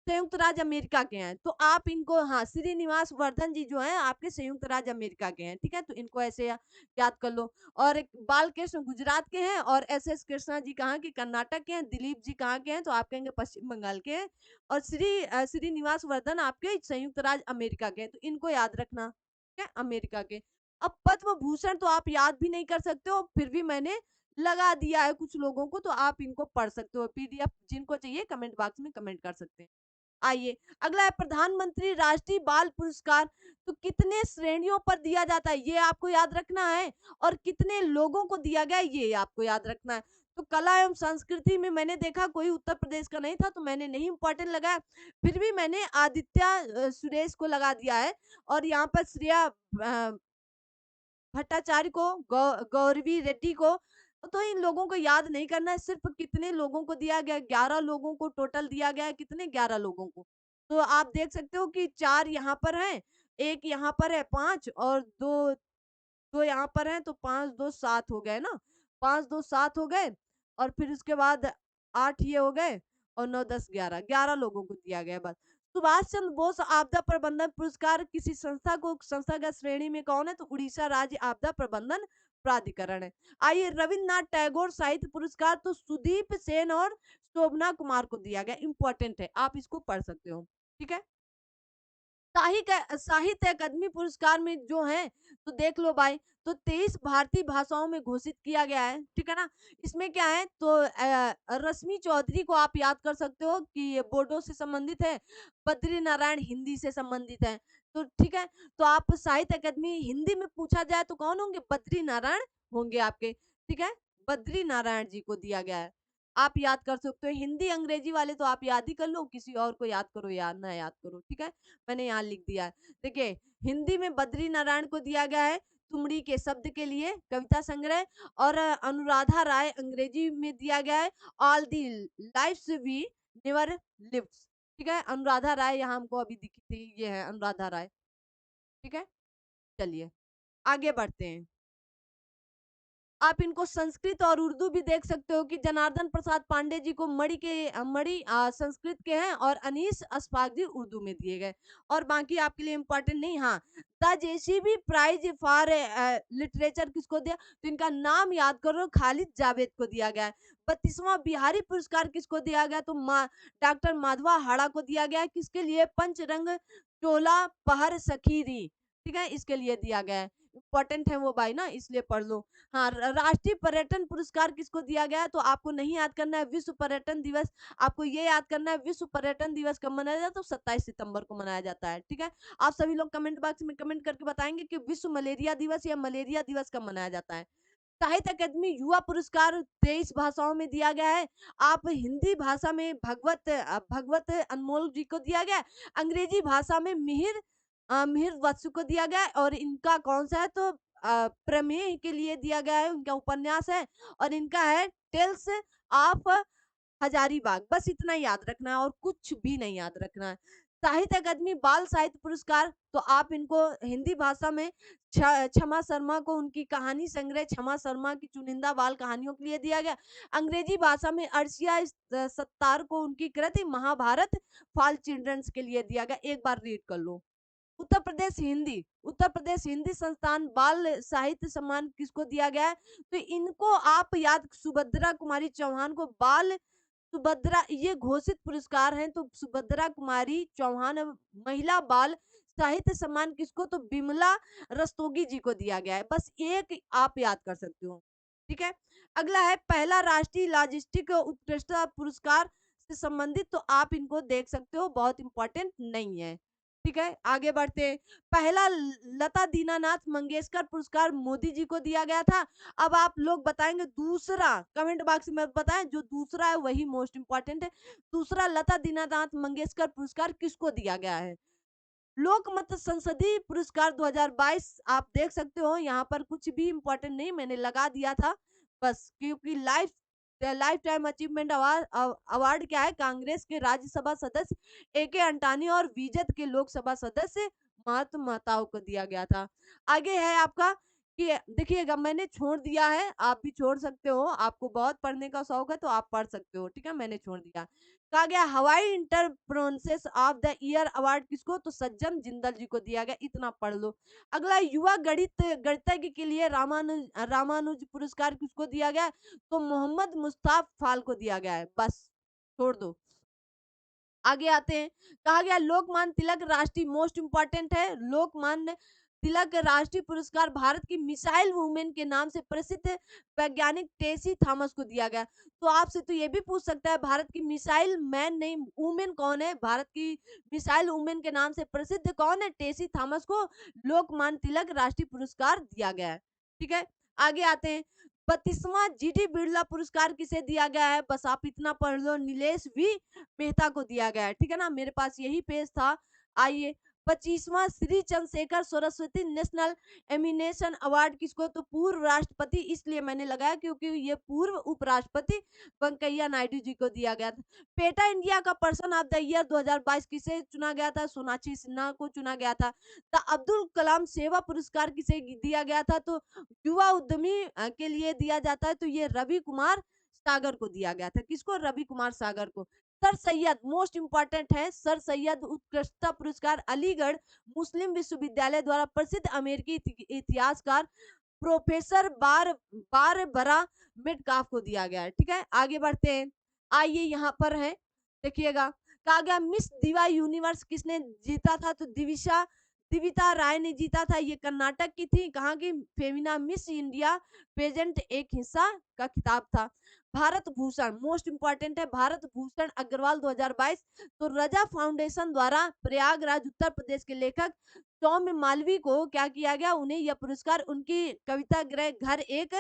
A: संयुक्त राज्य अमेरिका के हैं। तो आप इनको हाँ, श्रीनिवास वर्धन जी जो हैं आपके संयुक्त राज्य अमेरिका के हैं, ठीक है? तो इनको ऐसे याद कर लो और एक बालकृष्ण गुजरात के हैं और एस कृष्णा जी कहाँ के? कर्नाटक के हैं, दिलीप जी कहाँ के हैं? तो आप कहेंगे पश्चिम बंगाल के हैं और श्रीनिवास वर्धन आपके संयुक्त राज्य अमेरिका के हैं। तो इनको याद रखना, ठीक है? अमेरिका के। अब पद्म भूषण तो आप याद भी नहीं कर सकते हो, फिर भी मैंने लगा दिया है कुछ लोगों को, तो आप इनको पढ़ सकते हो। पीडीएफ जिनको चाहिए कमेंट बॉक्स में कमेंट कर सकते हैं। आइए अगला है प्रधानमंत्री राष्ट्रीय बाल पुरस्कार। तो कितने श्रेणियों पर दिया जाता है ये आपको याद रखना है और कितने लोगों को दिया गया ये आपको याद रखना है। तो कला एवं संस्कृति में मैंने देखा कोई उत्तर प्रदेश का नहीं था तो मैंने नहीं इम्पोर्टेंट लगाया, फिर भी मैंने आदित्य सुरेश को लगा दिया है और यहाँ पर श्रेया भट्टाचार्य को, गौरवी रेड्डी को, तो इन लोगों को याद नहीं करना है, सिर्फ कितने लोगों को दिया गया, 11 लोगों को टोटल दिया गया है, कितने? 11 लोगों को। तो आप देख सकते हो कि 4 यहाँ पर हैं, 1 यहाँ पर है 5 और 2 यहाँ पर हैं, तो 5, 2, 7 हो गए ना? 5, 2, 7 हो गए और फिर उसके बाद 8 ये हो गए और 9, 10, 11, 11 लोगों को दिया गया है बस। सुभाष चंद्र बोस आपदा प्रबंधन पुरस्कार किसी संस्थागत श्रेणी में कौन है? तो उड़ीसा राज्य आपदा प्रबंधन प्राधिकरण है। आइए रविन्द्रनाथ टैगोर साहित्य पुरस्कार तो सुदीप सेन और शोभना कुमार को दिया गया, इंपॉर्टेंट है, आप इसको पढ़ सकते हो, ठीक है? साहित्य अकादमी पुरस्कार में जो है तो देख लो भाई तो 23 भारतीय भाषाओं में घोषित किया गया है, ठीक है ना? इसमें क्या है तो रश्मि चौधरी को आप याद कर सकते हो कि ये बोडो से संबंधित है, बद्री नारायण हिंदी से संबंधित है, तो ठीक है। तो आप साहित्य अकादमी हिंदी में पूछा जाए तो कौन होंगे? बद्री नारायण होंगे आपके, ठीक है? बद्री नारायण जी को दिया गया है, आप याद कर सकते हो। हिंदी अंग्रेजी वाले तो आप याद ही कर लो, किसी और को याद करो या ना याद करो, ठीक है? मैंने यहाँ लिख दिया है। देखिए हिंदी में बद्री नारायण को दिया गया है तुमड़ी के शब्द के लिए कविता संग्रह और अनुराधा राय अंग्रेजी में दिया गया है all the lives we never lived, ठीक है? अनुराधा राय यहाँ हमको अभी दिखी थी, ये है अनुराधा राय, ठीक है? चलिए आगे बढ़ते हैं। आप इनको संस्कृत और उर्दू भी देख सकते हो कि जनार्दन प्रसाद पांडे जी को मणि संस्कृत के हैं और अनीस अस्फाक जी उर्दू में दिए गए और बाकी आपके लिए इम्पोर्टेंट नहीं। हाँ, the JCB prize for literature किसको दिया? तो इनका नाम याद करो, खालिद जावेद को दिया गया है। 32वां बिहारी पुरस्कार किसको दिया गया? तो डॉक्टर माधवा हाड़ा को दिया गया है। किसके लिए? पंचरंग चोला पहर सखीरी, ठीक है? इसके लिए दिया गया है। इम्पोर्टेंट है वो भाई ना, इसलिए पढ़ लो। हाँ, राष्ट्रीय पर्यटन पुरस्कार किसको दिया गया है? तो आपको नहीं याद करना है विश्व पर्यटन दिवस, आपको ये याद करना है विश्व पर्यटन दिवस कब मनाया जाता है? तो 27 सितंबर को मनाया जाता है, ठीक है? आप सभी लोग कमेंट बॉक्स में कमेंट करके बताएंगे कि विश्व मलेरिया दिवस या मलेरिया दिवस कब मनाया जाता है। साहित्य अकादमी युवा पुरस्कार 23 भाषाओं में दिया गया है। आप हिंदी भाषा में भगवत अनमोल जी को दिया गया है, अंग्रेजी भाषा में मिहिर वत्स को दिया गया है और इनका कौन सा है तो प्रमेय के लिए दिया गया है, उनका उपन्यास है और इनका है टेल्स ऑफ हजारीबाग। बस इतना याद रखना है और कुछ भी नहीं याद रखना है। साहित्य अकादमी बाल साहित्य पुरस्कार, तो आप इनको हिंदी भाषा में क्षमा शर्मा को उनकी कहानी संग्रह क्षमा शर्मा की चुनिंदा बाल कहानियों के लिए दिया गया। अंग्रेजी भाषा में अर्शिया सत्तार को उनकी कृति महाभारत फॉर चिल्ड्रंस के लिए दिया गया। एक बार रीड कर लो। उत्तर प्रदेश हिंदी संस्थान बाल साहित्य सम्मान किसको दिया गया है? तो इनको आप याद, सुभद्रा कुमारी चौहान को बाल सुभद्रा ये घोषित पुरस्कार हैं, तो सुभद्रा कुमारी चौहान महिला बाल साहित्य सम्मान किसको? तो बिमला रस्तोगी जी को दिया गया है। बस एक आप याद कर सकते हो। ठीक है, अगला है पहला राष्ट्रीय लॉजिस्टिक उत्कृष्टता पुरस्कार से संबंधित, तो आप इनको देख सकते हो, बहुत इंपॉर्टेंट नहीं है। ठीक है, आगे बढ़ते हैं। पहला लता दीनानाथ मंगेशकर पुरस्कार मोदी जी को दिया गया था। अब आप लोग बताएंगे दूसरा, कमेंट बॉक्स में बताएं, जो दूसरा है वही मोस्ट इंपॉर्टेंट है। दूसरा लता दीनानाथ मंगेशकर पुरस्कार किसको दिया गया है? लोकमत संसदीय पुरस्कार 2022 आप देख सकते हो, यहाँ पर कुछ भी इंपॉर्टेंट नहीं, मैंने लगा दिया था बस, क्योंकि life time achievement award award क्या है? कांग्रेस के राज्यसभा सदस्य ए अंटानी और बीजेपी के लोकसभा सदस्य महात्मा महताओं को दिया गया था। आगे है आपका कि देखिएगा, मैंने छोड़ दिया है, आप भी छोड़ सकते हो, आपको बहुत पढ़ने का शौक है तो आप पढ़ सकते हो। ठीक है, मैंने छोड़ दिया। कहा गया हवाई entrepreneurship of the year award किसको? तो सज्जन जिंदल जी को दिया गया। इतना पढ़ लो। अगला युवा गणितज्ञ के लिए रामानुज पुरस्कार किसको दिया गया? तो मोहम्मद मुस्ताफ फाल को दिया गया है। बस छोड़ दो। आगे आते हैं। कहा गया लोकमान्य तिलक राष्ट्रीय, मोस्ट इंपॉर्टेंट है, लोकमान्य तिलक राष्ट्रीय पुरस्कार भारत की मिसाइल वुमेन के नाम से प्रसिद्ध वैज्ञानिक टेसी थॉमस को दिया गया। तो आपसे तो ये भी पूछ सकता है, भारत की मिसाइल मैन नहीं, वुमेन कौन है? भारत की मिसाइल वुमेन के नाम से प्रसिद्ध कौन है? टेसी थॉमस को लोकमान्य तिलक राष्ट्रीय पुरस्कार दिया गया है। ठीक है, आगे आते हैं। 32वां जीडी बिरला पुरस्कार किसे दिया गया है? बस आप इतना पढ़ लो, नीलेश वी मेहता को दिया गया है। ठीक है ना, मेरे पास यही पेज था। आइए, 25वां Shri Chandrashekhar Saraswati national eminence award किसको? तो पूर्व राष्ट्रपति, इसलिए मैंने लगाया क्योंकि ये पूर्व उपराष्ट्रपति वेंकैया नायडू जी को दिया गया था। पेटा इंडिया का पर्सन ऑफ द ईयर 2022 किसे चुना गया था? सोनाक्षी सिन्हा को चुना गया था। द अब्दुल कलाम सेवा पुरस्कार किसे दिया गया था? तो युवा उद्यमी के लिए दिया जाता है, तो ये रवि कुमार सागर को दिया गया था। किसको? रवि कुमार सागर को। सर सैयद, मोस्ट इंपॉर्टेंट है, सर सैयद उत्कृष्टता पुरस्कार अलीगढ़ मुस्लिम विश्वविद्यालय द्वारा प्रसिद्ध अमेरिकी इतिहासकार प्रोफेसर बारबरा मिटकाफ को दिया गया है। ठीक है, आगे बढ़ते हैं। आइए यहाँ पर है, देखिएगा। कहा गया मिस दिवा यूनिवर्स किसने जीता था? तो दिविता राय ने जीता था। ये कर्नाटक की थी। कहाँ की? फेमिना मिस इंडिया पेजेंट एक हिस्सा का खिताब था। भारत भूषण, मोस्ट इंपॉर्टेंट है, भारत भूषण अग्रवाल 2022, तो रजा फाउंडेशन द्वारा प्रयागराज उत्तर प्रदेश के लेखक सौम्य मालवीय को क्या किया गया? उन्हें यह पुरस्कार उनकी कविता गृह घर एक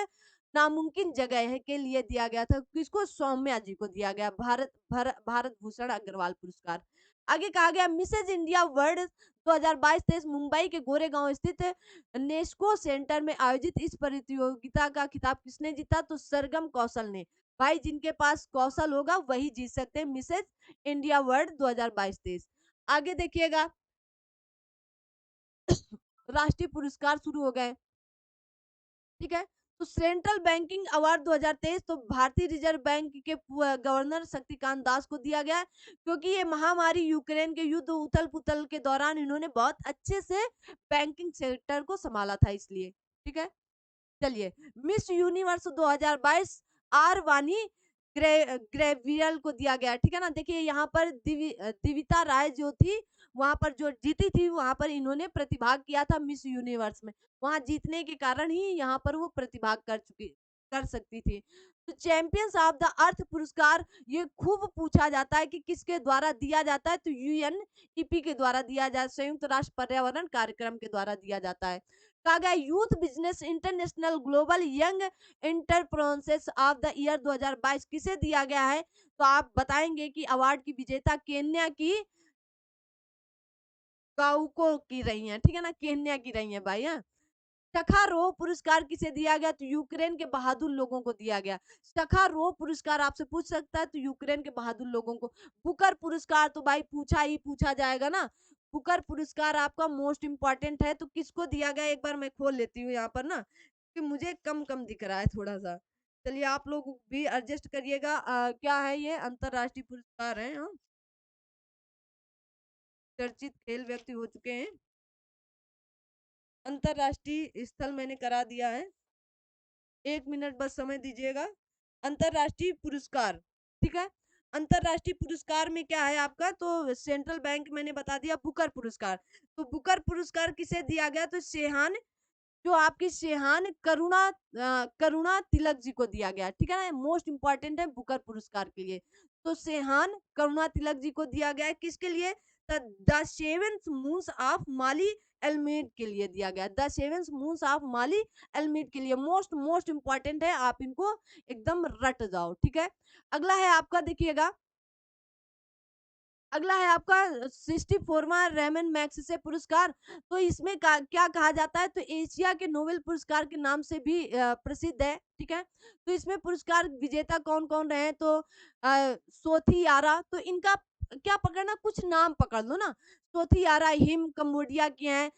A: नामुमकिन जगह है के लिए दिया गया था। किसको? सौम्या जी को दिया गया भारत भूषण अग्रवाल पुरस्कार। आगे कहा गया मिसेज इंडिया वर्ल्ड 2022-23 मुंबई के गोरेगांव स्थित नेस्को सेंटर में आयोजित इस प्रतियोगिता का खिताब किसने जीता? तो सरगम कौशल ने। भाई जिनके पास कौशल होगा वही जीत सकते हैं मिसेज इंडिया वर्ल्ड 2022-23। आगे देखिएगा, राष्ट्रीय पुरस्कार शुरू हो गए। ठीक है, तो सेंट्रल बैंकिंग अवार्ड 2023 तो भारतीय रिजर्व बैंक के गवर्नर शक्तिकांत दास को दिया गया, क्योंकि ये महामारी यूक्रेन के युद्ध उथल पुथल के दौरान इन्होंने बहुत अच्छे से बैंकिंग सेक्टर को संभाला था, इसलिए। ठीक है, चलिए, मिस यूनिवर्स 2022 आर वानी ग्रेवियल को दिया गया। ठीक है ना, देखिए यहाँ पर दिविता राय जो थी, वहां पर जो जीती थी, वहां पर इन्होंने प्रतिभाग किया था मिस यूनिवर्स में। वहां जीतने के कारण ही यहाँ पर वो प्रतिभाग कर सकती थी। तो चैंपियंस ऑफ द अर्थ पुरस्कार ये खूब पूछा जाता है कि किसके द्वारा दिया जाता है? तो यूएनईपी के द्वारा दिया जाए, संयुक्त राष्ट्र पर्यावरण कार्यक्रम के द्वारा दिया जाता है। कहा गया youth business international global young entrepreneurs of the year 2022 किसे दिया गया है? तो आप बताएंगे कि अवार्ड की विजेता केन्या की काउको की रही हैं। ठीक है ना, केन्या की रही हैं भाई। हाँ, सखारोव पुरस्कार किसे दिया गया? तो यूक्रेन के बहादुर लोगों को दिया गया। सखारोव पुरस्कार आपसे पूछ सकता है तो यूक्रेन के बहादुर लोगों को। बुकर पुरस्कार तो भाई पूछा ही पूछा जाएगा ना। बुकर पुरस्कार आपका मोस्ट इम्पोर्टेंट है तो किसको दिया गया एक बार मैं खोल लेती हूँ यहाँ पर ना, कि मुझे कम-कम दिख रहा है थोड़ा-सा। चलिए आप लोग भी एडजस्ट करिएगा क्या है ये अंतर्राष्ट्रीय पुरस्कार है हाँ। चर्चित खेल व्यक्ति हो चुके हैं। अंतर्राष्ट्रीय स्थल मैंने करा दिया है। 1 मिनट बस समय दीजिएगा। अंतर्राष्ट्रीय पुरस्कार, ठीक है? अंतर्राष्ट्रीय पुरस्कार में क्या है आपका तो सेंट्रल बैंक मैंने बता दिया बुकर पुरस्कार। तो बुकर पुरस्कार किसे दिया गया? तो शेहान जो आपकी शेहान करुणा तिलक जी को दिया गया, ठीक है ना? मोस्ट इम्पोर्टेंट है बुकर पुरस्कार के लिए। तो शेहान करुणा तिलक जी को दिया गया है, किसके लिए? द सेवेंथ मून्स ऑफ माली एल्मेड के लिए दिया गया। द सेवेंथ मून्स ऑफ माली एल्मेड के लिए मोस्ट मोस्ट इम्पोर्टेंट है, आप इनको एकदम रट जाओ, ठीक है? अगला है आपका देखिएगा अगला है आपका 64वां रेमन मैग्सेसे पुरस्कार। तो इसमें क्या कहा जाता है तो एशिया के नोबेल पुरस्कार के नाम से भी प्रसिद्ध है, ठीक है? तो इसमें पुरस्कार विजेता कौन-कौन रहे हैं तो सोथी यारा तो इनका क्या पकड़ना कुछ नाम पकड़ लो ना। सोथी यारा हिम कंबोडिया की हैं,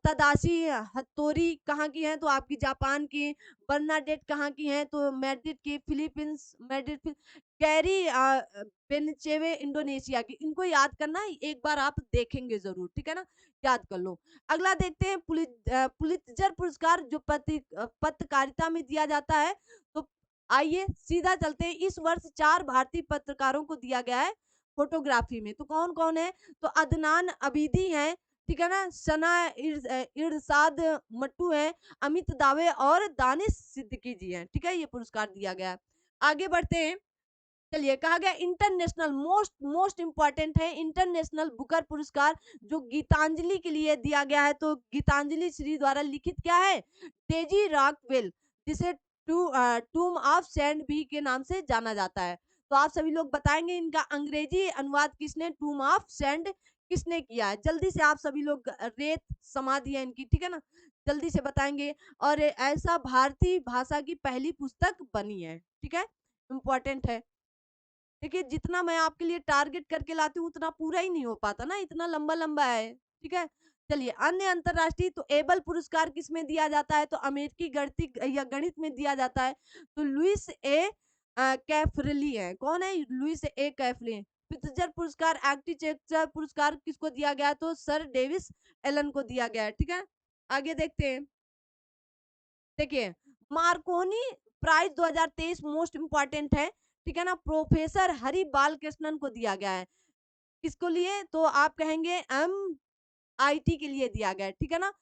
A: तदाशी हत्तोरी कहाँ की हैं तो आपकी जापान की, बर्नाडेट कहाँ की हैं तो मैड्रिड की, फिलीपींस मैड्रिड कैरी बेनिचेवे इंडोनेशिया की। इनको याद करना है, एक बार आप देखेंगे ज़रूर, ठीक है ना? याद कर लो। अगला देखते हैं पुलित्ज़र पुरस्कार जो पत्रकारिता में दिया जाता है। तो आइए सीधा चलते हैं। इस वर्ष 4 भारतीय पत्रकारों को दिया गया है फ़ोटोग्राफ़ी में। तो कौन-कौन है? तो अदनान अबीदी हैं, ठीक है ना? सना इरशाद मट्टू हैं, अमित दावे और दानिश सिद्दीकी जी हैं, ठीक है? ये पुरस्कार दिया गया है। आगे बढ़ते हैं। चलिए कहा गया इंटरनेशनल मोस्ट मोस्ट इम्पोर्टेंट है इंटरनेशनल बुकर पुरस्कार जो गीतांजलि के लिए दिया गया है तो गीतांजलि श्री द्वारा लिखित क्या है डेजी रॉकवेल जिसे टूम ऑफ सैंड भी के नाम से जाना जाता है। तो आप सभी लोग बताएंगे इनका अंग्रेजी अनुवाद किसने टूम ऑफ सैंड किसने किया है जल्दी से आप सभी लोग रेत समाधि है इनकी ठीक है ना जल्दी से बताएंगे। और ऐसा भारतीय भाषा की पहली पुस्तक बनी है ठीक है इम्पोर्टेंट है। देखिए जितना मैं आपके लिए टारगेट करके लाती हूँ उतना पूरा ही नहीं हो पाता ना इतना लंबा-लंबा है, ठीक है? चलिए अन्य अंतर्राष्ट्रीय तो एबल पुरस्कार किसमें दिया जाता है तो अमेरिकी गणित में दिया जाता है। तो लुइस कैफरेली है। कौन है? लुइस कैफरे। प्रित्जर पुरस्कार आर्किटेक्चर पुरस्कार किसको दिया गया है तो सर डेविस एलन को दिया गया है, ठीक है? आगे देखते हैं। देखिए मार्कोनी प्राइज 2023 मोस्ट इम्पोर्टेंट है ठीक है ना प्रोफेसर हरि बालकृष्णन को दिया गया है किसको लिए तो आप कहेंगे MIT के लिए दिया गया है ठीक है ना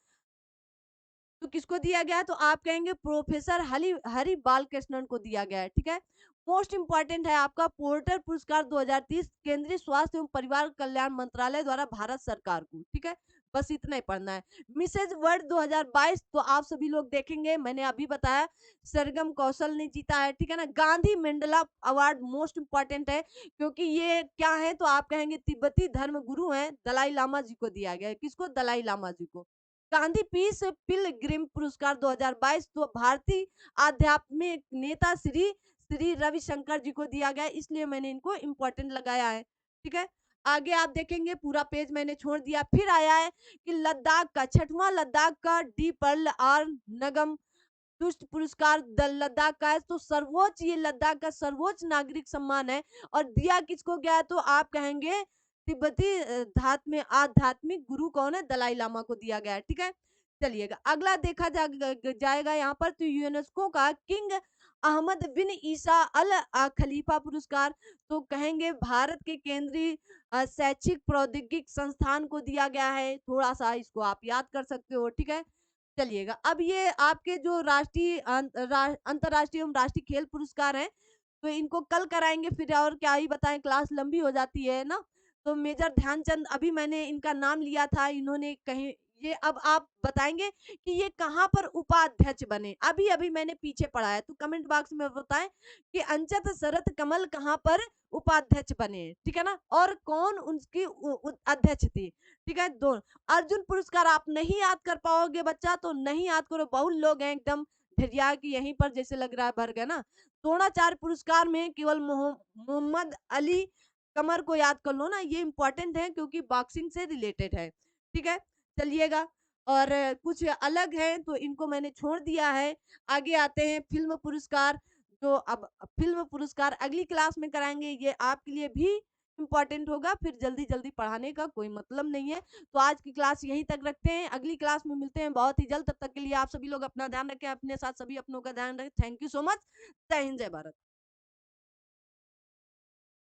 A: तो किसको दिया गया है तो आप कहेंगे प्रोफेसर हरि हरि बालकृष्णन को दिया गया है ठीक है। मोस्ट इंपॉर्टेंट है आपका पोर्टर पुरस्कार 2030 केंद्रीय स्वास्थ्य एवं परिवार कल्याण मंत्रालय द्वारा भारत सरकार को ठीक है बस इतना ही पढ़ना है। मिसेज वर्ल्ड 2022 तो आप सभी लोग देखेंगे मैंने अभी बताया सरगम कौशल ने जीता है ठीक है ना। Gandhi Mandla award most important है क्योंकि ये क्या है तो आप कहेंगे तिब्बती धर्म गुरु हैं दलाई लामा जी को दिया गया है किसको दलाई लामा जी को। गांधी पीस पिलग्रिम पुरस्कार 2022 तो भारतीय आध्यात्मिक नेता श्री श्री रविशंकर जी को दिया गया इसलिए मैंने इनको इम्पोर्टेंट लगाया है ठीक है। आगे आप देखेंगे पूरा पेज मैंने छोड़ दिया फिर आया है कि लद्दाख का छठवां लद्दाख का डी पर्ल आर नगम दुष्ट पुरस्कार लद्दाख का है तो सर्वोच्च ये लद्दाख का सर्वोच्च नागरिक सम्मान है और दिया किसको गया तो आप कहेंगे तिब्बती धात्म आध्यात्मिक गुरु कौन है दलाई लामा को दिया गया है ठीक है। चलिएगा अगला देखा जाएगा यहाँ पर तो यूनेस्को का किंग अहमद बिन ईसा अल खलीफा पुरस्कार तो कहेंगे भारत के केंद्रीय शैक्षिक प्रौद्योगिक संस्थान को दिया गया है थोड़ा सा इसको आप याद कर सकते हो ठीक है। चलिएगा अब ये आपके जो अंतर्राष्ट्रीय एवं राष्ट्रीय खेल पुरस्कार हैं तो इनको कल कराएंगे फिर और क्या ही बताएं क्लास लंबी हो जाती है ना। तो मेजर ध्यानचंद अभी मैंने इनका नाम लिया था इन्होंने कहीं ये अब आप बताएँगे कि ये कहाँ पर उपाध्यक्ष बने? अभी-अभी मैंने पीछे पढ़ा है, तो कमेंट बॉक्स में बताएँ कि अंचत शरत कमल कहाँ पर उपाध्यक्ष बने, ठीक है ना? और कौन उनकी उ अध्यक्ष थी, ठीक है? 2 अर्जुन पुरस्कार आप नहीं याद कर पाओगे बच्चा तो नहीं याद करो, बहुत लोग हैं एकदम ढिढिया कि यहीं पर जैसे लग रहा है भर गए ना। द्रोणाचार्य पुरस्कार में केवल मोहम्मद अली कमर को याद कर लो ना, ये इम्पोर्टेंट है क्योंकि बॉक्सिंग से रिलेटेड है, ठीक है? चलिएगा और कुछ अलग है तो इनको मैंने छोड़ दिया है। आगे आते हैं फ़िल्म पुरस्कार, जो अब फ़िल्म पुरस्कार अगली क्लास में कराएँगे, ये आपके लिए भी इम्पोर्टेंट होगा, फिर जल्दी-जल्दी पढ़ाने का कोई मतलब नहीं है। तो आज की क्लास यहीं तक रखते हैं, अगली क्लास में मिलते हैं बहुत ही जल्द, तब तक के लिए आप सभी लोग अपना ध्यान रखें, अपने साथ सभी अपनों का ध्यान रखें। Thank you so much. जय हिंद, जय भारत।